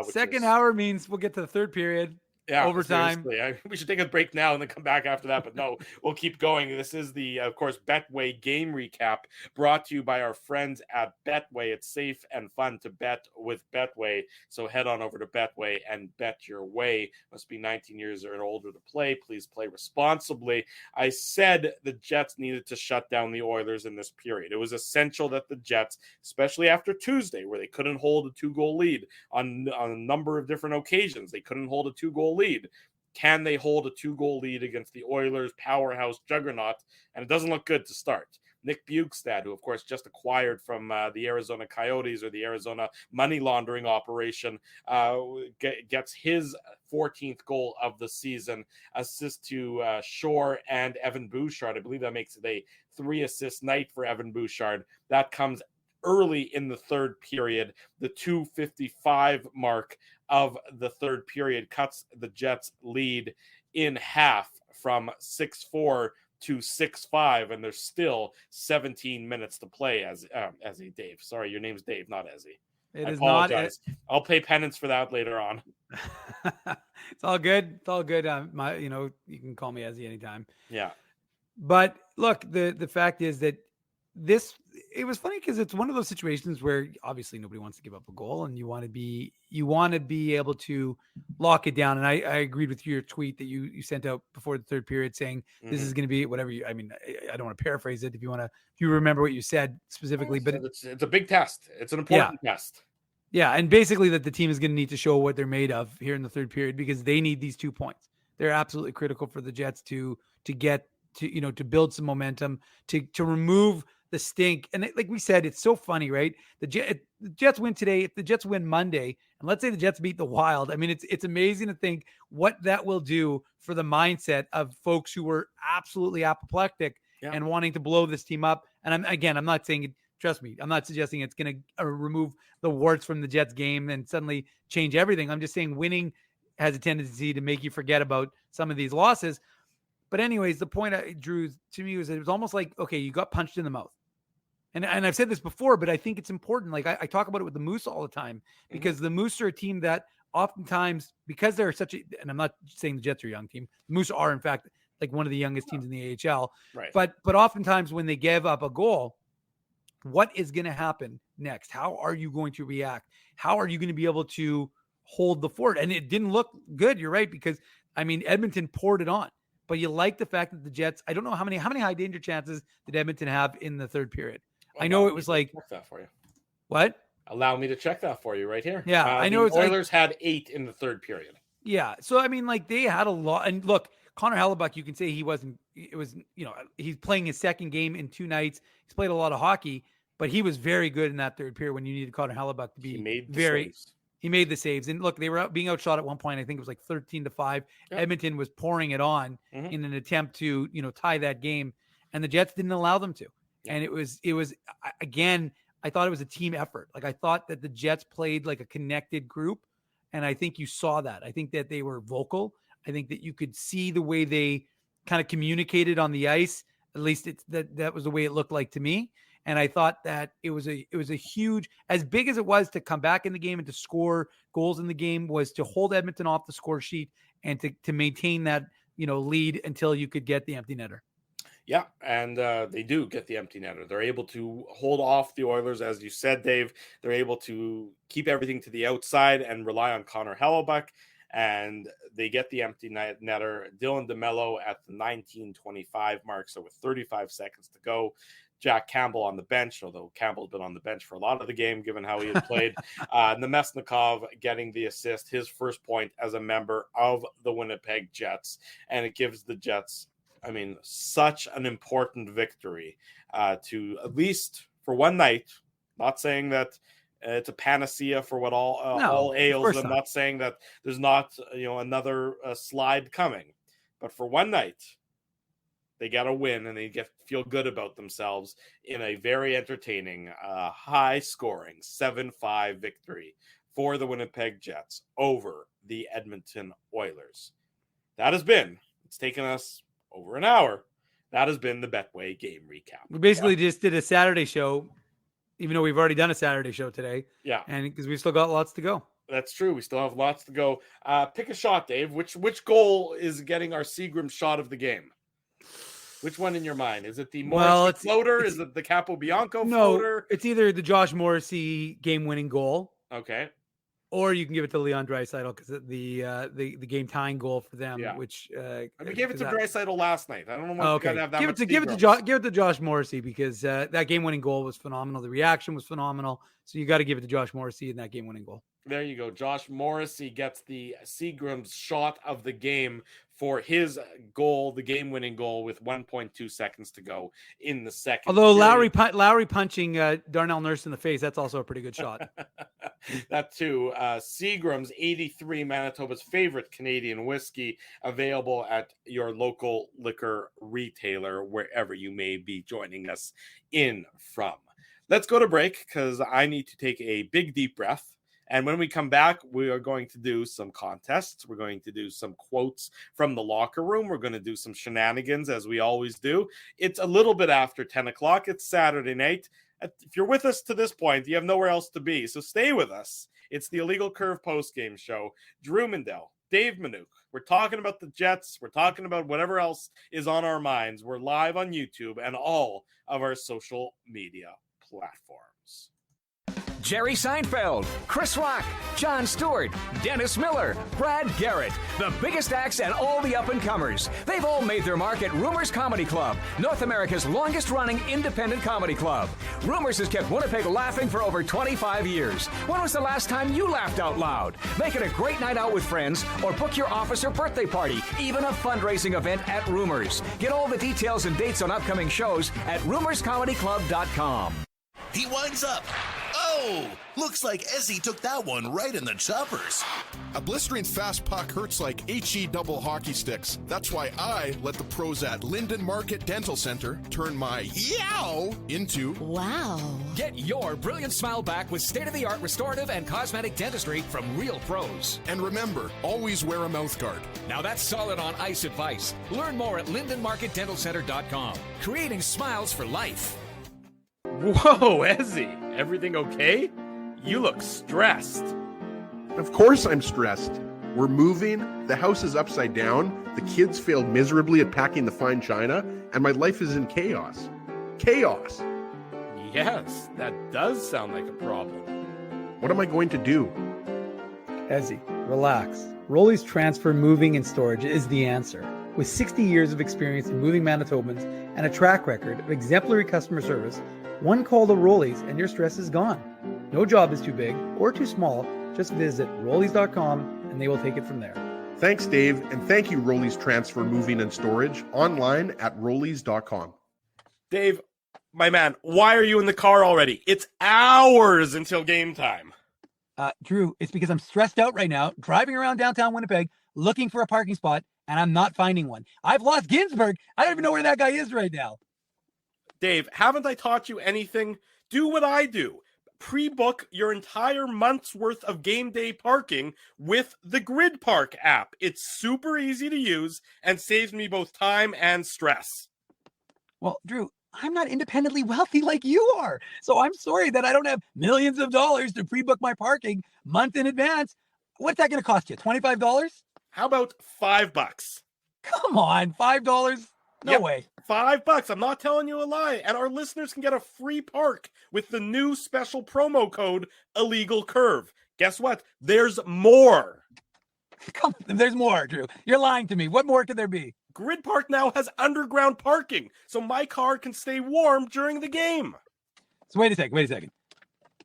Second hour means we'll get to the third period. Yeah, overtime. seriously. We should take a break now and then come back after that. But no, we'll keep going. This is the, of course, Betway game recap brought to you by our friends at Betway. It's safe and fun to bet with Betway. So head on over to Betway and bet your way. Must be 19 years or older to play. Please play responsibly. I said the Jets needed to shut down the Oilers in this period. It was essential that the Jets, especially after Tuesday, where they couldn't hold a 2-goal lead on a number of different occasions, they couldn't hold a 2-goal lead. Can they hold a 2-goal lead against the Oilers powerhouse juggernaut? And it doesn't look good to start. Nick Bjugstad, who of course just acquired from the Arizona Coyotes or the Arizona money laundering operation, gets his 14th goal of the season, assist to Shore and Evan Bouchard. I believe that makes it a 3-assist night for Evan Bouchard. That comes early in the third period. The 2:55 mark of the third period cuts the Jets lead in half from 6-4 to 6-5, and there's still 17 minutes to play. As Dave, sorry, your name's Dave, not Ezzy. I apologize. I'll pay penance for that later on. It's all good. It's all good. You can call me Ezzy anytime. Yeah. But look, the fact is that it was funny because it's one of those situations where obviously nobody wants to give up a goal, and you want to be able to lock it down. And I agreed with your tweet that you sent out before the third period saying this is going to be whatever I don't want to paraphrase it if you remember what you said specifically, but it's a big test. It's an important test. Yeah. And basically that the team is going to need to show what they're made of here in the third period because they need these 2 points. They're absolutely critical for the Jets to get to build some momentum, to remove the stink. And like we said, it's so funny, right? The Jets win today. If the Jets win Monday, and let's say the Jets beat the Wild, I mean, it's amazing to think what that will do for the mindset of folks who were absolutely apoplectic and wanting to blow this team up. And I'm not saying it, trust me, I'm not suggesting it's going to remove the warts from the Jets game and suddenly change everything. I'm just saying winning has a tendency to make you forget about some of these losses. But anyways, the point I drew to me was that it was almost like, okay, you got punched in the mouth. And I've said this before, but I think it's important. Like I talk about it with the Moose all the time because the Moose are a team that oftentimes, because they're and I'm not saying the Jets are a young team. The Moose are in fact like one of the youngest teams in the AHL. Right. But oftentimes when they give up a goal, what is going to happen next? How are you going to react? How are you going to be able to hold the fort? And it didn't look good. You're right. Because Edmonton poured it on, but you like the fact that the Jets, I don't know how many high danger chances did Edmonton have in the third period? I know it was like, check that for you. What? Allow me to check that for you right here. Yeah, I know the Oilers had 8 in the third period. Yeah, so they had a lot. And look, Connor Hellebuck, you can say he's playing his second game in 2 nights. He's played a lot of hockey, but he was very good in that third period when you needed Connor Hellebuck to be He made the saves. And look, they were being outshot at one point. I think it was like 13-5. Yep. Edmonton was pouring it on in an attempt to, tie that game. And the Jets didn't allow them to. And it was again, I thought it was a team effort. Like I thought that the Jets played like a connected group. And I think you saw that. I think that they were vocal. I think that you could see the way they kind of communicated on the ice. At least that was the way it looked like to me. And I thought that it was a huge, as big as it was to come back in the game and to score goals in the game, was to hold Edmonton off the score sheet and to maintain that, lead until you could get the empty netter. Yeah, and they do get the empty netter. They're able to hold off the Oilers, as you said, Dave. They're able to keep everything to the outside and rely on Connor Hellebuck, and they get the empty netter. Dylan DeMello at the 19:25 mark, so with 35 seconds to go. Jack Campbell on the bench, although Campbell's been on the bench for a lot of the game, given how he had played. Namestnikov getting the assist, his first point as a member of the Winnipeg Jets, and it gives the Jets, such an important victory to, at least for one night. Not saying that it's a panacea for what all ails. I'm not saying that there's not another slide coming, but for one night, they got a win and they feel good about themselves in a very entertaining, high-scoring 7-5 victory for the Winnipeg Jets over the Edmonton Oilers. It's taken us over an hour. That has been the Betway game recap. We basically just did a Saturday show, even though we've already done a Saturday show today. Yeah. And because we've still got lots to go. That's true. We still have lots to go. Pick a shot, Dave. Which goal is getting our Seagram shot of the game? Which one in your mind? Is it the Morrissey floater? Is it the Capobianco floater? It's either the Josh Morrissey game-winning goal. Okay. Or you can give it to Leon Draisaitl because the game tying goal for them, which we gave it to Draisaitl last night. I don't know why we gotta have that. Give it to Josh Morrissey because that game winning goal was phenomenal. The reaction was phenomenal. So you got to give it to Josh Morrissey in that game winning goal. There you go. Josh Morrissey gets the Seagram's shot of the game for his goal, the game-winning goal, with 1.2 seconds to go in the second. Although Lowry punching Darnell Nurse in the face, that's also a pretty good shot. That too. Seagram's 83, Manitoba's favorite Canadian whiskey, available at your local liquor retailer, wherever you may be joining us in from. Let's go to break because I need to take a big, deep breath. And when we come back, we are going to do some contests. We're going to do some quotes from the locker room. We're going to do some shenanigans, as we always do. It's a little bit after 10 o'clock. It's Saturday night. If you're with us to this point, you have nowhere else to be. So stay with us. It's the Illegal Curve postgame show. Drew Mindell, Dave Manouk. We're talking about the Jets. We're talking about whatever else is on our minds. We're live on YouTube and all of our social media platforms. Jerry Seinfeld, Chris Rock, Jon Stewart, Dennis Miller, Brad Garrett, the biggest acts and all the up-and-comers. They've all made their mark at Rumors Comedy Club, North America's longest-running independent comedy club. Rumors has kept Winnipeg laughing for over 25 years. When was the last time you laughed out loud? Make it a great night out with friends or book your office or birthday party, even a fundraising event at Rumors. Get all the details and dates on upcoming shows at rumorscomedyclub.com. He winds up. Oh, looks like Ezzy took that one right in the choppers. A blistering fast puck hurts like HE double hockey sticks. That's why I let the pros at Linden Market Dental Center turn my yow into wow. Get your brilliant smile back with state-of-the-art restorative and cosmetic dentistry from real pros. And remember, always wear a mouth guard. Now that's solid on ice advice. Learn more at lindenmarketdentalcenter.com. Creating smiles for life. Whoa, Ezzy, everything okay? You look stressed. Of course I'm stressed. We're moving, the house is upside down, the kids failed miserably at packing the fine china, and my life is in chaos. Chaos! Yes, that does sound like a problem. What am I going to do? Ezzy, relax. Rolly's Transfer Moving and Storage is the answer. With 60 years of experience in moving Manitobans and a track record of exemplary customer service, one call to Rolly's and your stress is gone. No job is too big or too small. Just visit Rollies.com and they will take it from there. Thanks, Dave, and thank you, Rollies Transfer Moving and Storage, online at Rollies.com. Dave, my man, why are you in the car already? It's hours until game time. Drew, it's because I'm stressed out right now, driving around downtown Winnipeg, looking for a parking spot, and I'm not finding one. I've lost Ginsburg. I don't even know where that guy is right now. Dave, haven't I taught you anything? Do what I do. Pre-book your entire month's worth of game day parking with the Grid Park app. It's super easy to use and saves me both time and stress. Well, Drew, I'm not independently wealthy like you are. So I'm sorry that I don't have millions of dollars to pre-book my parking month in advance. What's that going to cost you? $25? How about $5? Come on, $5? No way. $5. I'm not telling you a lie. And our listeners can get a free park with the new special promo code Illegal Curve. Guess what? There's more. Come on, there's more, Drew. You're lying to me. What more could there be? Grid Park now has underground parking, so my car can stay warm during the game. So wait a second.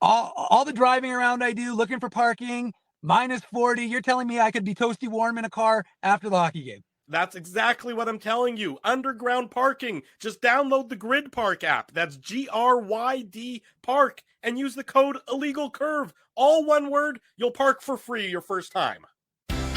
All the driving around I do, looking for parking, minus 40. You're telling me I could be toasty warm in a car after the hockey game? That's exactly what I'm telling you. Underground parking. Just download the Grid Park app. That's GRYD Park and use the code Illegal Curve. All one word. You'll park for free your first time.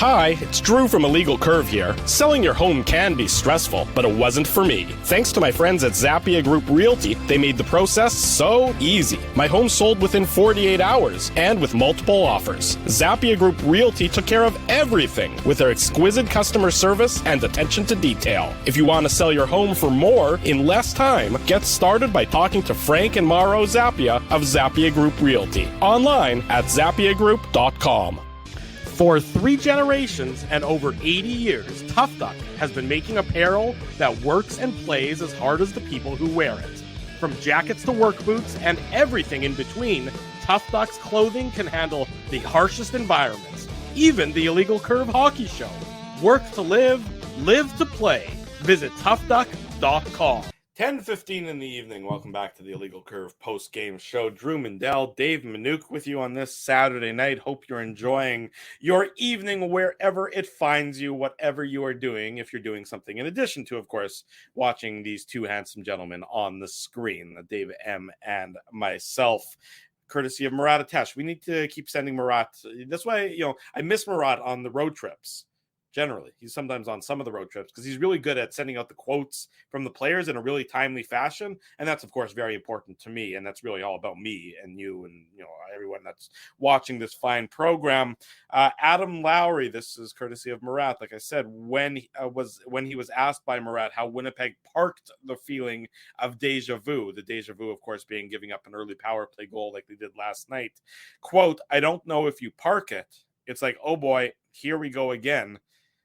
Hi, it's Drew from Illegal Curve here. Selling your home can be stressful, but it wasn't for me. Thanks to my friends at Zappia Group Realty, they made the process so easy. My home sold within 48 hours and with multiple offers. Zappia Group Realty took care of everything with their exquisite customer service and attention to detail. If you want to sell your home for more in less time, get started by talking to Frank and Mauro Zappia of Zappia Group Realty. Online at zappiagroup.com. For 3 generations and over 80 years, Tough Duck has been making apparel that works and plays as hard as the people who wear it. From jackets to work boots and everything in between, Tough Duck's clothing can handle the harshest environments, even the Illegal Curve hockey show. Work to live, live to play. Visit toughduck.com. 10:15 in the evening. Welcome back to the Illegal Curve post-game show. Drew Mindell, Dave Manouk with you on this Saturday night. Hope you're enjoying your evening wherever it finds you, whatever you are doing, if you're doing something in addition to, of course, watching these two handsome gentlemen on the screen, Dave M. and myself, courtesy of Murat Atesh. We need to keep sending Murat. That's why, I miss Murat on the road trips. Generally, he's sometimes on some of the road trips because he's really good at sending out the quotes from the players in a really timely fashion. And that's, of course, very important to me. And that's really all about me and you and, everyone that's watching this fine program. Adam Lowry, this is courtesy of Murat. Like I said, when he was asked by Murat how Winnipeg parked the feeling of deja vu, the deja vu, of course, being giving up an early power play goal like they did last night. Quote, "I don't know if you park it. It's like, oh boy, here we go again."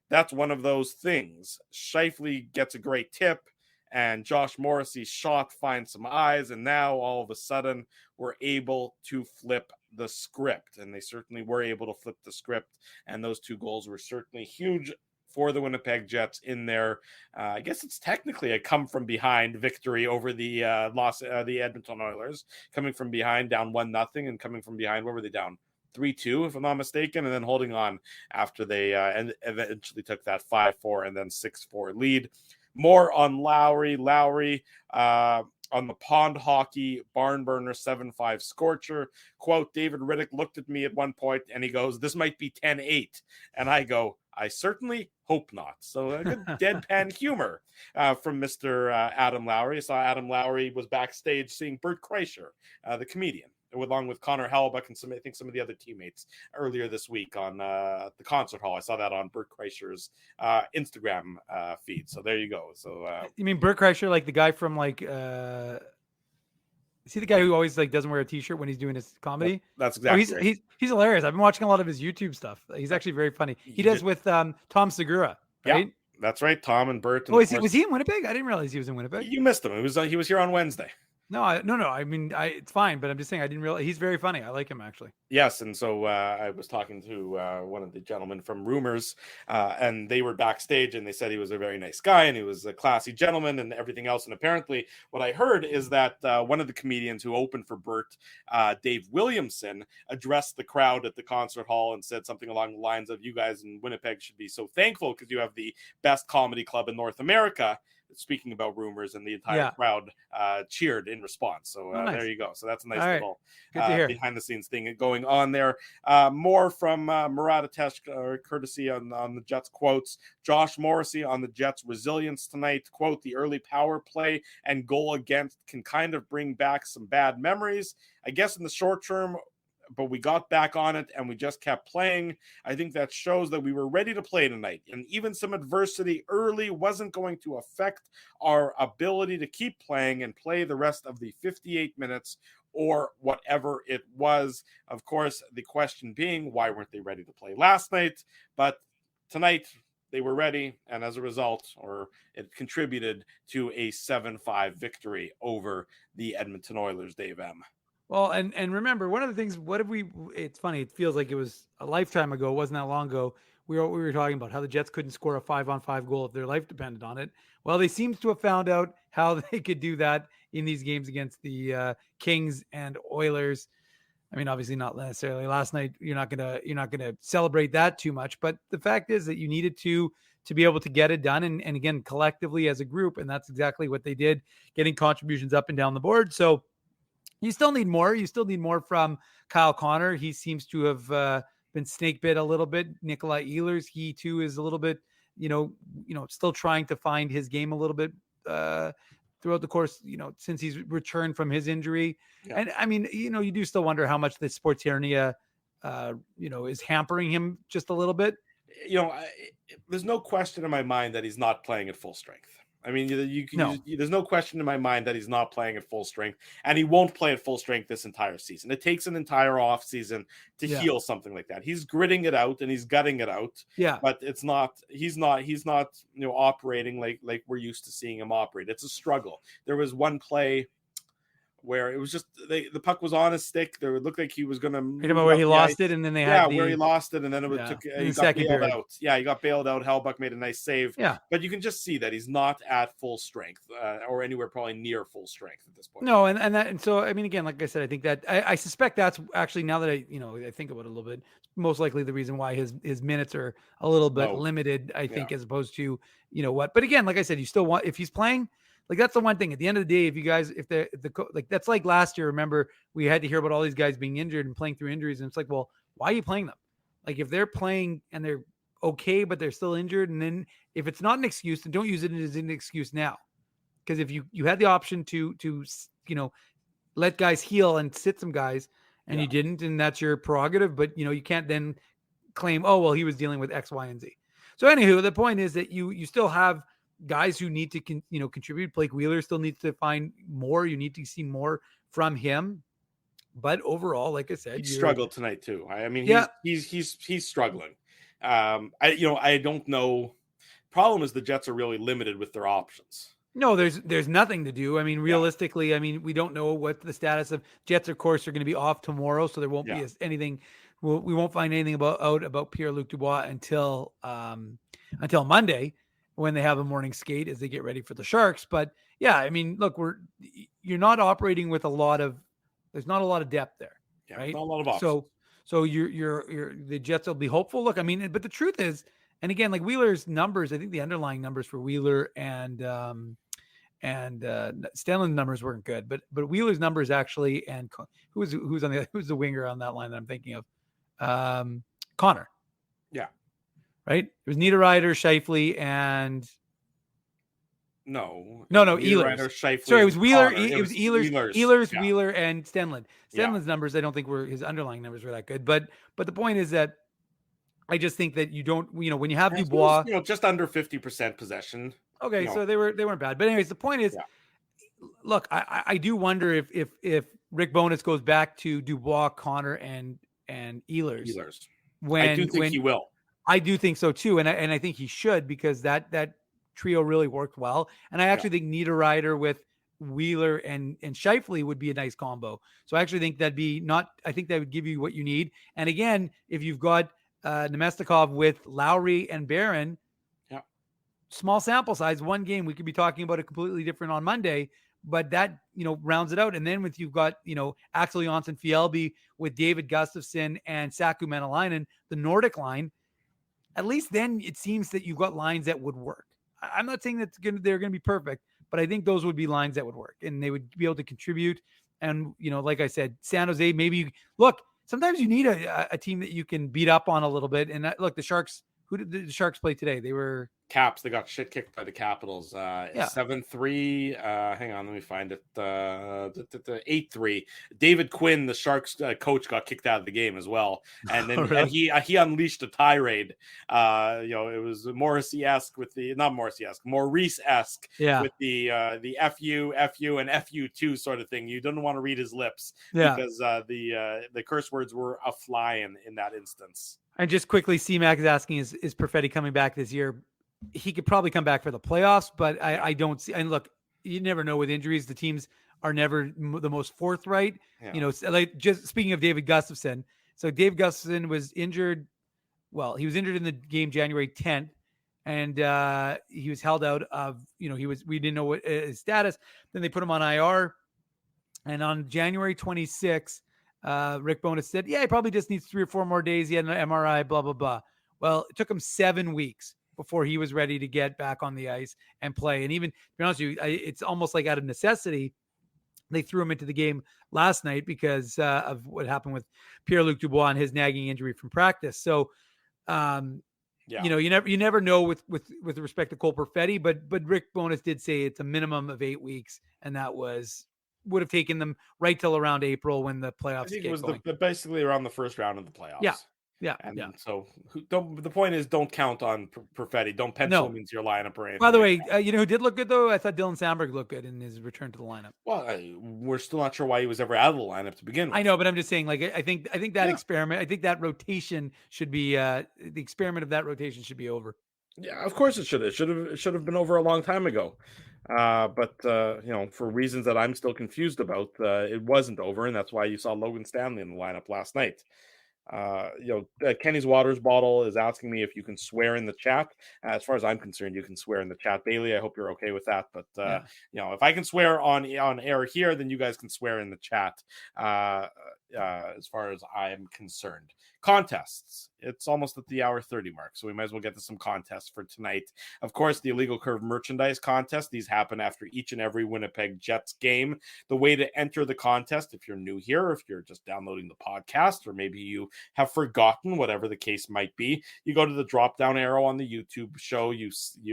That's one of those things. Scheifele gets a great tip, and Josh Morrissey's shot finds some eyes, and now all of a sudden we're able to flip the script. And they certainly were able to flip the script, and those 2 goals were certainly huge for the Winnipeg Jets in their, I guess it's technically a come-from-behind victory over the the Edmonton Oilers, coming from behind, down 1-0, and coming from behind, where were they down? 3-2, if I'm not mistaken, and then holding on after they eventually took that 5-4 and then 6-4 lead. More on Lowry. Lowry on the Pond Hockey Barn Burner 7-5 Scorcher. Quote, "David Riddick looked at me at one point and he goes, 'This might be 10-8.' And I go, 'I certainly hope not.'" So a good deadpan humor from Mr. Adam Lowry. I saw Adam Lowry was backstage seeing Bert Kreischer, the comedian, along with Connor Hellebuck and some of the other teammates earlier this week on the concert hall. I saw that on Bert Kreischer's Instagram feed. So there you go. So you mean Bert Kreischer, like the guy from is he the guy who always doesn't wear a t-shirt when he's doing his comedy? That's exactly right. He's hilarious. I've been watching a lot of his YouTube stuff. He's actually very funny. He does with Tom Segura, right? Yeah, that's right. Tom and Bert. And was he in Winnipeg? I didn't realize he was in Winnipeg. You missed him. He was here on Wednesday. No. I mean, it's fine, but I'm just saying I didn't realize he's very funny. I like him actually. Yes, and so I was talking to one of the gentlemen from Rumors, and they were backstage, and they said he was a very nice guy, and he was a classy gentleman, and everything else. And apparently, what I heard is that one of the comedians who opened for Bert, Dave Williamson, addressed the crowd at the concert hall and said something along the lines of, "You guys in Winnipeg should be so thankful because you have the best comedy club in North America." Speaking about Rumors, and the entire crowd cheered in response. So nice. There you go. So that's a nice little behind the scenes thing going on there. More from Murat Atesh, courtesy on the Jets quotes. Josh Morrissey on the Jets resilience tonight. Quote, "The early power play and goal against can kind of bring back some bad memories. I guess in the short term, but we got back on it and we just kept playing. I think that shows that we were ready to play tonight. And even some adversity early wasn't going to affect our ability to keep playing and play the rest of the 58 minutes or whatever it was." Of course, the question being, why weren't they ready to play last night? But tonight they were ready. And as a result, it contributed to a 7-5 victory over the Edmonton Oilers, Dave M. Well, and remember, one of the things, it's funny, it feels like it was a lifetime ago, it wasn't that long ago, we were talking about how the Jets couldn't score a 5-on-5 goal if their life depended on it. Well, they seem to have found out how they could do that in these games against the Kings and Oilers. I mean, obviously not necessarily last night. You're not gonna celebrate that too much, but the fact is that you needed to be able to get it done, and again, collectively as a group, and that's exactly what they did, getting contributions up and down the board. So you still need more. You still need more from Kyle Connor. He seems to have been snake bit a little bit. Nikolai Ehlers, he too is a little bit, still trying to find his game a little bit throughout the course, since he's returned from his injury. Yeah. And I mean, you do still wonder how much the sports hernia, is hampering him just a little bit. There's no question in my mind that he's not playing at full strength. I mean, there's no question in my mind that he's not playing at full strength, and he won't play at full strength this entire season. It takes an entire off season to heal something like that. He's gritting it out and he's gutting it out. Yeah, but he's not operating like we're used to seeing him operate. It's a struggle. There was one play where it was just the puck was on his stick. There, it looked like he was going to where he lost it, and then they had where he lost it, and then he got bailed out. Yeah, he got bailed out. Hellbuck made a nice save. Yeah, but you can just see that he's not at full strength, or anywhere probably near full strength at this point. No, and so I mean, again, like I said, I think that I suspect that's actually, now that I think about it a little bit, most likely the reason why his minutes are a little bit limited. I think as opposed to what. But again, like I said, you still want, if he's playing. Like, that's the one thing at the end of the day, if you guys, that's like last year, remember we had to hear about all these guys being injured and playing through injuries. And it's like, well, why are you playing them? Like, if they're playing and they're okay, but they're still injured. And then if it's not an excuse, then don't use it as an excuse now. Because if you had the option to let guys heal and sit some guys and you didn't, and that's your prerogative, but you can't then claim, oh, well, he was dealing with X, Y, and Z. So anywho, the point is that you still have guys who need to contribute. Blake Wheeler still needs to find more. You need to see more from him. But overall, like I said, he struggled tonight too. I mean, he's struggling. I don't know. Problem is the Jets are really limited with their options. No, there's nothing to do. I mean, realistically, I mean, we don't know what the status of Jets, of course, are going to be off tomorrow, so there won't be anything. We won't find anything about Pierre-Luc Dubois until Monday, when they have a morning skate as they get ready for the Sharks. But yeah, I mean, look, you're not operating with there's not a lot of depth there, right? Not a lot of options. So you're the Jets will be hopeful. Look, I mean, but the truth is, and again, like Wheeler's numbers, I think the underlying numbers for Wheeler and Stenlund's numbers weren't good, but Wheeler's numbers actually, and who's the winger on that line that I'm thinking of? Connor. Yeah. Right? It was Niederreiter, Scheifele, and no, Ehlers. Sorry, it was Wheeler. It was Ehlers, yeah. Wheeler, and Stenlund. Stenlund's numbers, I don't think his underlying numbers were that good. But the point is that I just think that you don't, when you have Dubois, just under 50% possession. Okay, so they weren't bad. But anyways, the point is, look, I do wonder if Rick Bowness goes back to Dubois, Connor, and Ehlers. I do think he will. I do think so too, and I think he should, because that trio really worked well. And I actually think Niederreiter with Wheeler and Scheifele would be a nice combo. So I actually think I think that would give you what you need. And again, if you've got Nemestikov with Lowry and Barron, small sample size, one game, we could be talking about it completely different on Monday, but that, rounds it out. And then you've got, Axel Jonsson Fjällby with David Gustafsson and Saku Manalainen, the Nordic line. At least then it seems that you've got lines that would work. I'm not saying that they're going to be perfect, but I think those would be lines that would work and they would be able to contribute. And, like I said, San Jose, maybe look, sometimes you need a team that you can beat up on a little bit. And look, the Sharks, who did the Sharks play today? They were Caps. They got shit kicked by the Capitals. 7-3. Hang on, let me find it. 8-3. David Quinn, the Sharks coach, got kicked out of the game as well, and then and he unleashed a tirade. It was Morrissey-esque with the Maurice-esque with the FU and FU2 sort of thing. You don't want to read his lips because the curse words were a flying in that instance. And just quickly, C-Mac is asking, is Perfetti coming back this year? He could probably come back for the playoffs, but I don't see. And look, you never know with injuries. The teams are never the most forthright. Yeah. Like just speaking of David Gustafsson. So Dave Gustafsson was injured. Well, he was injured in the game January 10th, and he was held out of. We didn't know what his status. Then they put him on IR, and on January 26th. Rick Bowness said, he probably just needs 3 or 4 more days. He had an MRI, blah, blah, blah. Well, it took him 7 weeks before he was ready to get back on the ice and play. And even, to be honest with you, it's almost like out of necessity. they threw him into the game last night because of what happened with Pierre-Luc Dubois and his nagging injury from practice. So, you never know with respect to Cole Perfetti, but Rick Bowness did say it's a minimum of 8 weeks, and that would have taken them right till around April when the playoffs. I think it was basically around the first round of the playoffs. Yeah. So the point is, don't count on Perfetti. Don't pencil him into your lineup or anything. By the way, you know who did look good though? I thought Dylan Sandberg looked good in his return to the lineup. Well, we're still not sure why he was ever out of the lineup to begin with. I know, but I'm just saying, like, I think that experiment, I think that rotation should be the experiment of that rotation should be over. Yeah, of course it should. It should have been over a long time ago. But for reasons that I'm still confused about, it wasn't over, and that's why you saw Logan Stanley in the lineup last night. Kenny's Waters Bottle is asking me if you can swear in the chat. As far as I'm concerned, you can swear in the chat. Bailey, I hope you're okay with that. But if I can swear on air here, then you guys can swear in the chat. As far as I'm concerned, contests. It's almost at the hour 30 mark, so we might as well get to some contests for tonight. Of course, the Illegal Curve merchandise contest. These happen after each and every Winnipeg Jets game. The way to enter the contest, if you're new here, if you're just downloading the podcast, or maybe you have forgotten, whatever the case might be, you go to the drop down arrow on the YouTube show, you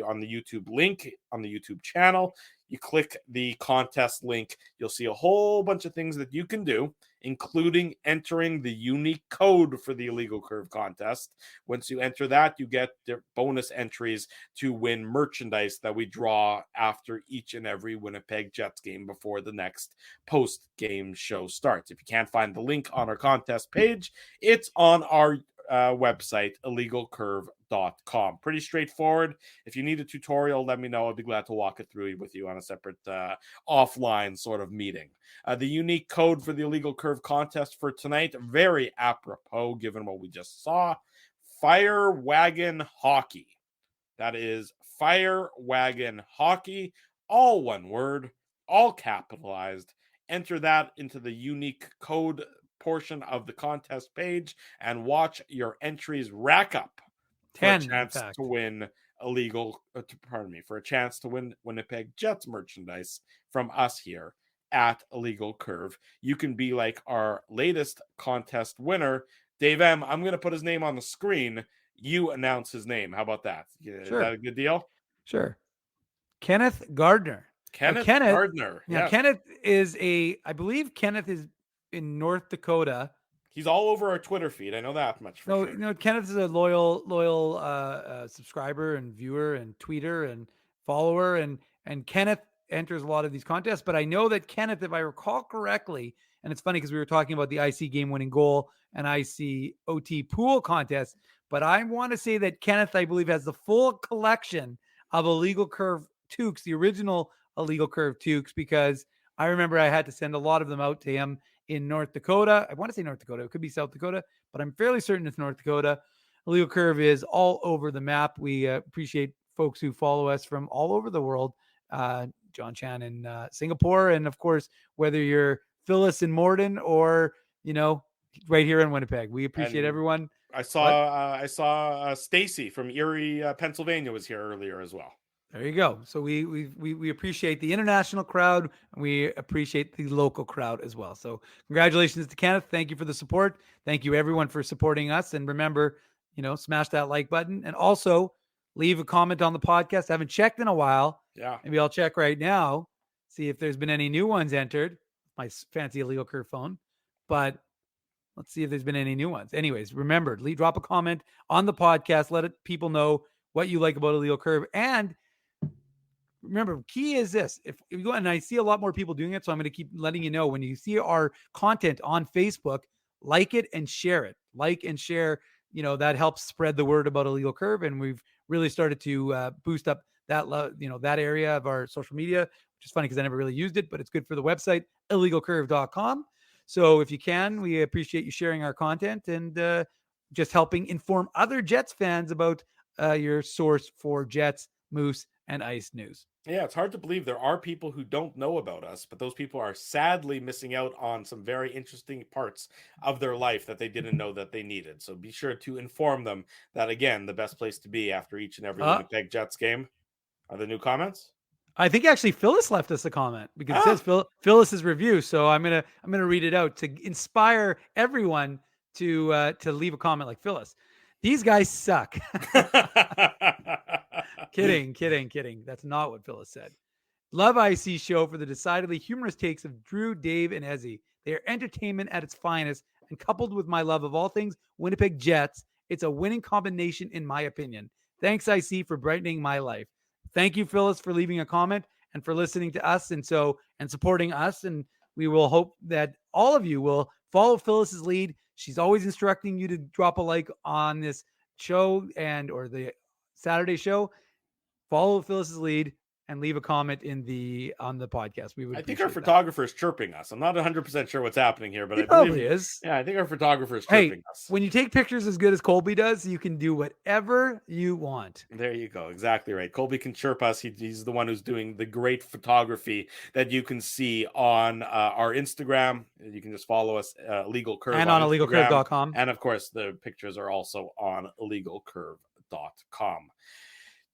on the YouTube link on the YouTube channel, you click the contest link, you'll see a whole bunch of things that you can do, including entering the unique code for the Illegal Curve contest. Once you enter that, you get bonus entries to win merchandise that we draw after each and every Winnipeg Jets game before the next post-game show starts. If you can't find the link on our contest page, it's on our website, illegalcurve.com. Pretty straightforward. If you need a tutorial, let me know. I'd be glad to walk it through with you on a separate offline sort of meeting. The unique code for the Illegal Curve contest for tonight, very apropos given what we just saw, Fire Wagon Hockey. That is Fire Wagon Hockey, all one word, all capitalized. Enter that into the unique code portion of the contest page and watch your entries rack up for a chance to win for a chance to win Winnipeg Jets merchandise from us here at Illegal Curve. You can be like our latest contest winner, Dave M. I'm going to put his name on the screen. You announce his name. How about that? Sure. Is that a good deal? Sure. Kenneth Gardner. Kenneth Gardner. Yeah, yes. Kenneth is I believe Kenneth is in North Dakota. He's all over our Twitter feed. I know that much for sure. No, Kenneth is a loyal subscriber and viewer and tweeter and follower. And Kenneth enters a lot of these contests. But I know that Kenneth, if I recall correctly, and it's funny because we were talking about the IC game-winning goal and IC OT pool contest, but I want to say that Kenneth, I believe, has the full collection of Illegal Curve toques, the original Illegal Curve toques, because I remember I had to send a lot of them out to him in North Dakota. I want to say North Dakota. It could be South Dakota, but I'm fairly certain it's North Dakota. Illegal Curve is all over the map. We appreciate folks who follow us from all over the world. John Chan in Singapore. And of course, whether you're Phyllis in Morden or, right here in Winnipeg, we appreciate everyone. I saw Stacy from Erie, Pennsylvania was here earlier as well. There you go. So we appreciate the international crowd, and we appreciate the local crowd as well. So congratulations to Kenneth. Thank you for the support. Thank you everyone for supporting us. And remember, smash that like button and also leave a comment on the podcast. I haven't checked in a while. Yeah. Maybe I'll check right now, see if there's been any new ones entered. My fancy Illegal Curve phone, but let's see if there's been any new ones. Anyways, remember, drop a comment on the podcast. Let people know what you like about Illegal Curve. And remember, key is this. If you go, and I see a lot more people doing it, so I'm going to keep letting you know when you see our content on Facebook, like it and share it. Like and share, that helps spread the word about Illegal Curve. And we've really started to boost up that, that area of our social media, which is funny because I never really used it, but it's good for the website, illegalcurve.com. So if you can, we appreciate you sharing our content and just helping inform other Jets fans about your source for Jets, Moose, and Ice news. Yeah, it's hard to believe there are people who don't know about us, but those people are sadly missing out on some very interesting parts of their life that they didn't know that they needed. So be sure to inform them that, again, the best place to be after each and every Winnipeg Jets game. Are there new comments? I think actually Phyllis left us a comment because it says Phyllis's review. So I'm gonna read it out to inspire everyone to leave a comment like Phyllis. These guys suck. Kidding. That's not what Phyllis said. Love IC show for the decidedly humorous takes of Drew, Dave, and Ezzy. They are entertainment at its finest, and coupled with my love of all things Winnipeg Jets, it's a winning combination in my opinion. Thanks, IC, for brightening my life. Thank you, Phyllis, for leaving a comment and for listening to us and supporting us. And we will hope that all of you will follow Phyllis's lead. She's always instructing you to drop a like on this show or the Saturday show. Follow Phyllis's lead and leave a comment on the podcast. I think our photographer is chirping us. I'm not 100% sure what's happening here, but I believe he is. Yeah, I think our photographer is chirping us. When you take pictures as good as Colby does, you can do whatever you want. There you go. Exactly right. Colby can chirp us. He's the one who's doing the great photography that you can see on our Instagram. You can just follow us, Illegal Curve, and on illegalcurve.com. And of course, the pictures are also on illegalcurve.com.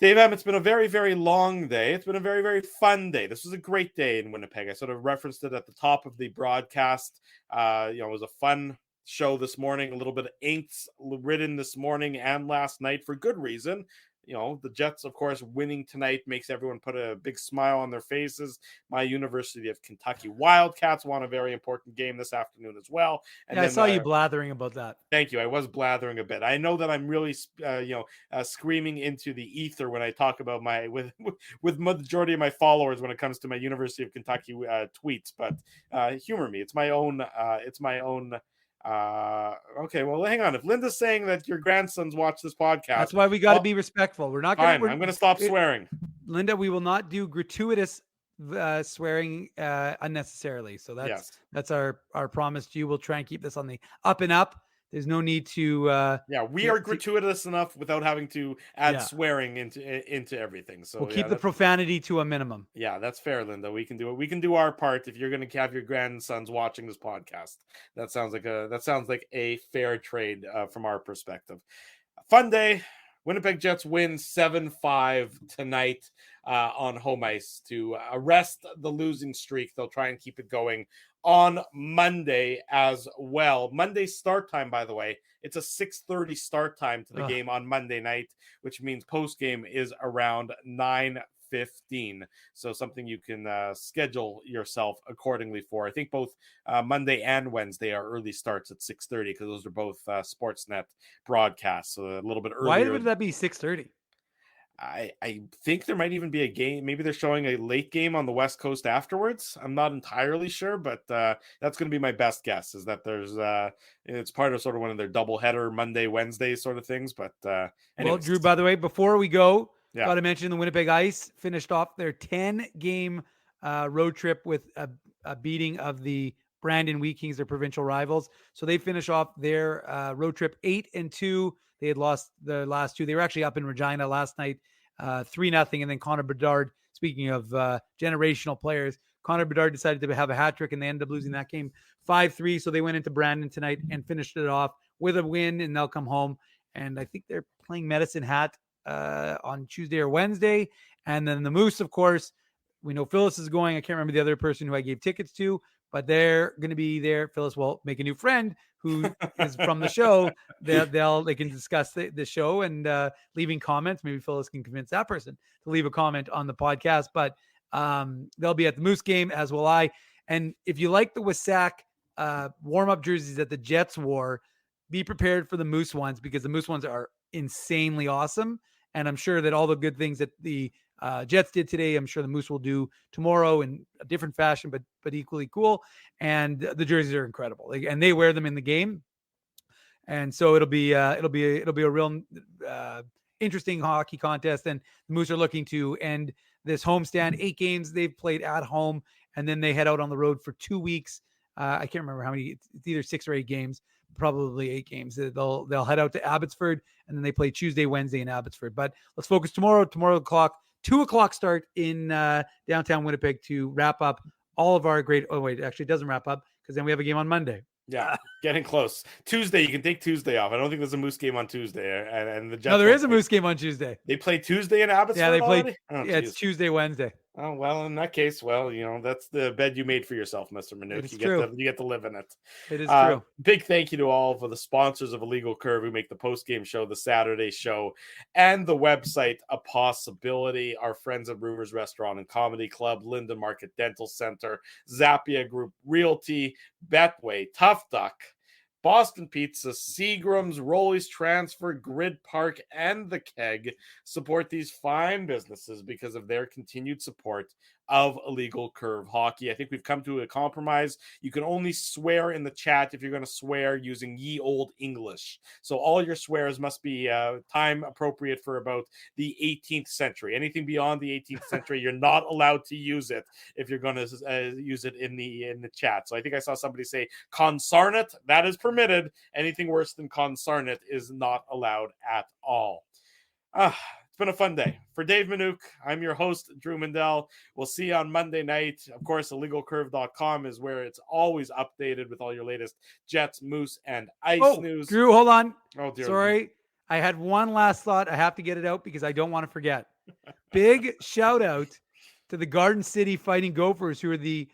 Dave M., it's been a very, very long day. It's been a very, very fun day. This was a great day in Winnipeg. I sort of referenced it at the top of the broadcast. It was a fun show this morning, a little bit of angst ridden this morning and last night for good reason. The Jets, of course, winning tonight makes everyone put a big smile on their faces. My University of Kentucky Wildcats won a very important game this afternoon as well. And I saw you blathering about that. Thank you. I was blathering a bit. I know that I'm really, screaming into the ether when I talk about with majority of my followers when it comes to my University of Kentucky tweets. But humor me. It's my own. Okay, well, hang on. If Linda's saying that your grandsons watch this podcast, that's why we got to be respectful. We're not going. I'm going to stop swearing. Linda, we will not do gratuitous swearing unnecessarily. So that's our promise to you. We'll try and keep this on the up and up. There's no need to. We are gratuitous enough without having to add swearing into everything. So we'll keep the profanity to a minimum. Yeah, that's fair, Linda. We can do it. We can do our part. If you're going to have your grandsons watching this podcast, that sounds like a fair trade from our perspective. Fun day. Winnipeg Jets win 7-5 tonight on home ice to arrest the losing streak. They'll try and keep it going on Monday as well. Monday start time, by the way, it's a 6:30 start time to the game on Monday night, which means post game is around 9:15. So something you can schedule yourself accordingly for. I think both Monday and Wednesday are early starts at 6:30 because those are both Sportsnet broadcasts. So a little bit earlier. Why would that be 6:30? I think there might even be a game. Maybe they're showing a late game on the West Coast afterwards. I'm not entirely sure, but that's going to be my best guess is that there's it's part of sort of one of their doubleheader Monday, Wednesday sort of things. But well, Drew, by the way, before we go, got to mention the Winnipeg Ice finished off their 10-game road trip with a beating of the Brandon Wheat Kings, their provincial rivals. So they finish off their road trip 8-2. They had lost the last two. They were actually up in Regina last night, 3-0. And then Connor Bedard, speaking of generational players, Connor Bedard decided to have a hat trick and they ended up losing that game 5-3. So they went into Brandon tonight and finished it off with a win and they'll come home. And I think they're playing Medicine Hat on Tuesday or Wednesday. And then the Moose, of course, we know Phyllis is going. I can't remember the other person who I gave tickets to, but they're going to be there. Phyllis will make a new friend who is from the show. They can discuss the show and leaving comments. Maybe Phyllis can convince that person to leave a comment on the podcast, but they'll be at the Moose game, as will I. And if you like the Wasac warm-up jerseys that the Jets wore, be prepared for the Moose ones because the Moose ones are insanely awesome. And I'm sure that all the good things that the Jets did today, I'm sure the Moose will do tomorrow in a different fashion, but equally cool. And the jerseys are incredible, and they wear them in the game. And so it'll be a real interesting hockey contest. And the Moose are looking to end this homestand. 8 games they've played at home, and then they head out on the road for 2 weeks. I can't remember how many. It's either 6 or 8 games. Probably 8 games. They'll head out to Abbotsford, and then they play Tuesday, Wednesday in Abbotsford. But let's focus tomorrow. 2 o'clock start in downtown Winnipeg to wrap up all of our great. Oh wait, actually it doesn't wrap up because then we have a game on Monday. Yeah, getting close. Tuesday, you can take Tuesday off. I don't think there's a Moose game on Tuesday. And the Jets. No, there is a Moose game on Tuesday. They play Tuesday in Abbotsford. Yeah, they play. Already? Oh, it's Tuesday, Wednesday. Oh, well, in that case, well, that's the bed you made for yourself, Mr. Minuk. It's You true. get to live in it. It is true. Big thank you to all for the sponsors of Illegal Curve who make the post-game show, the Saturday show, and the website a possibility. Our friends at Rumors Restaurant and Comedy Club, Linden Market Dental Center, Zappia Group Realty, Betway, Tough Duck, Boston Pizza, Seagram's, Rolly's Transfer, Grid Park, and The Keg support these fine businesses because of their continued support of Illegal Curve Hockey. I think we've come to a compromise. You can only swear in the chat if you're going to swear using ye old English. So all your swears must be time appropriate for about the 18th century. Anything beyond the 18th century, you're not allowed to use it if you're going to use it in the chat. So I think I saw somebody say consarnate. That is permitted. Anything worse than consarnate is not allowed at all. It's been a fun day. For Dave Minuk, I'm your host, Drew Mandel. We'll see you on Monday night. Of course, illegalcurve.com is where it's always updated with all your latest Jets, Moose, and Ice news. Drew, hold on. Oh, dear. Sorry. I had one last thought. I have to get it out because I don't want to forget. Big shout out to the Garden City Fighting Gophers, who are the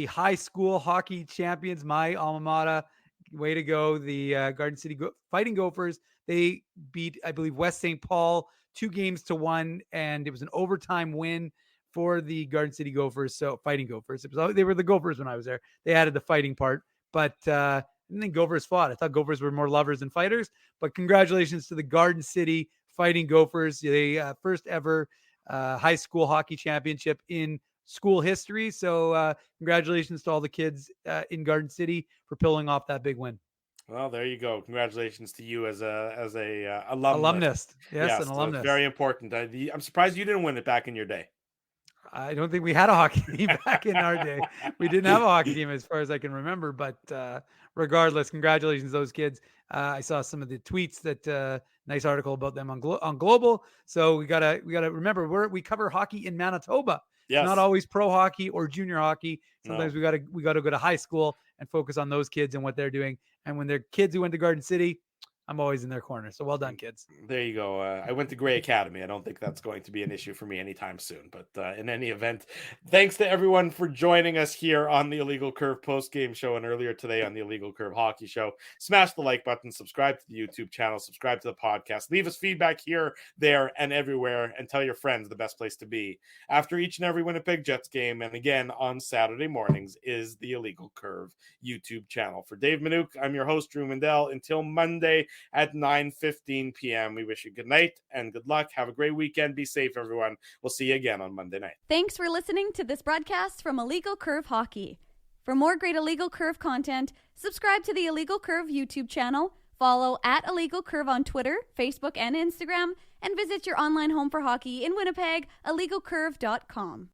high school hockey champions, my alma mater. Way to go, the Garden City Fighting Gophers. They beat, I believe, West St. Paul 2-1, and it was an overtime win for the Garden City Gophers. So Fighting Gophers. They were the Gophers when I was there. They added the fighting part, but I didn't think Gophers fought. I thought Gophers were more lovers than fighters. But congratulations to the Garden City Fighting Gophers, the first ever high school hockey championship in school history. So congratulations to all the kids in Garden City for pulling off that big win. Well, there you go. Congratulations to you as a alumnus. Yes, an alumnus. Very important. I'm surprised you didn't win it back in your day. I don't think we had a hockey team back in our day. We didn't have a hockey team as far as I can remember. But regardless, congratulations to those kids. I saw some of the tweets that nice article about them on Global. So we gotta remember we cover hockey in Manitoba. Yes. Not always pro hockey or junior hockey. Sometimes we gotta go to high school and focus on those kids and what they're doing. And when they're kids who went to Garden City, I'm always in their corner. So well done, kids. There you go. I went to Gray Academy. I don't think that's going to be an issue for me anytime soon. But in any event, thanks to everyone for joining us here on the Illegal Curve post-game show and earlier today on the Illegal Curve Hockey Show. Smash the like button, subscribe to the YouTube channel, subscribe to the podcast. Leave us feedback here, there, and everywhere, and tell your friends the best place to be after each and every Winnipeg Jets game. And again, on Saturday mornings is the Illegal Curve YouTube channel. For Dave Minuk, I'm your host, Drew Mandel. Until Monday at 9:15 p.m. We wish you good night and good luck. Have a great weekend. Be safe, everyone. We'll see you again on Monday night. Thanks for listening to this broadcast from Illegal Curve Hockey. For more great Illegal Curve content, subscribe to the Illegal Curve YouTube channel, follow at Illegal Curve on Twitter, Facebook, and Instagram, and visit your online home for hockey in Winnipeg, illegalcurve.com.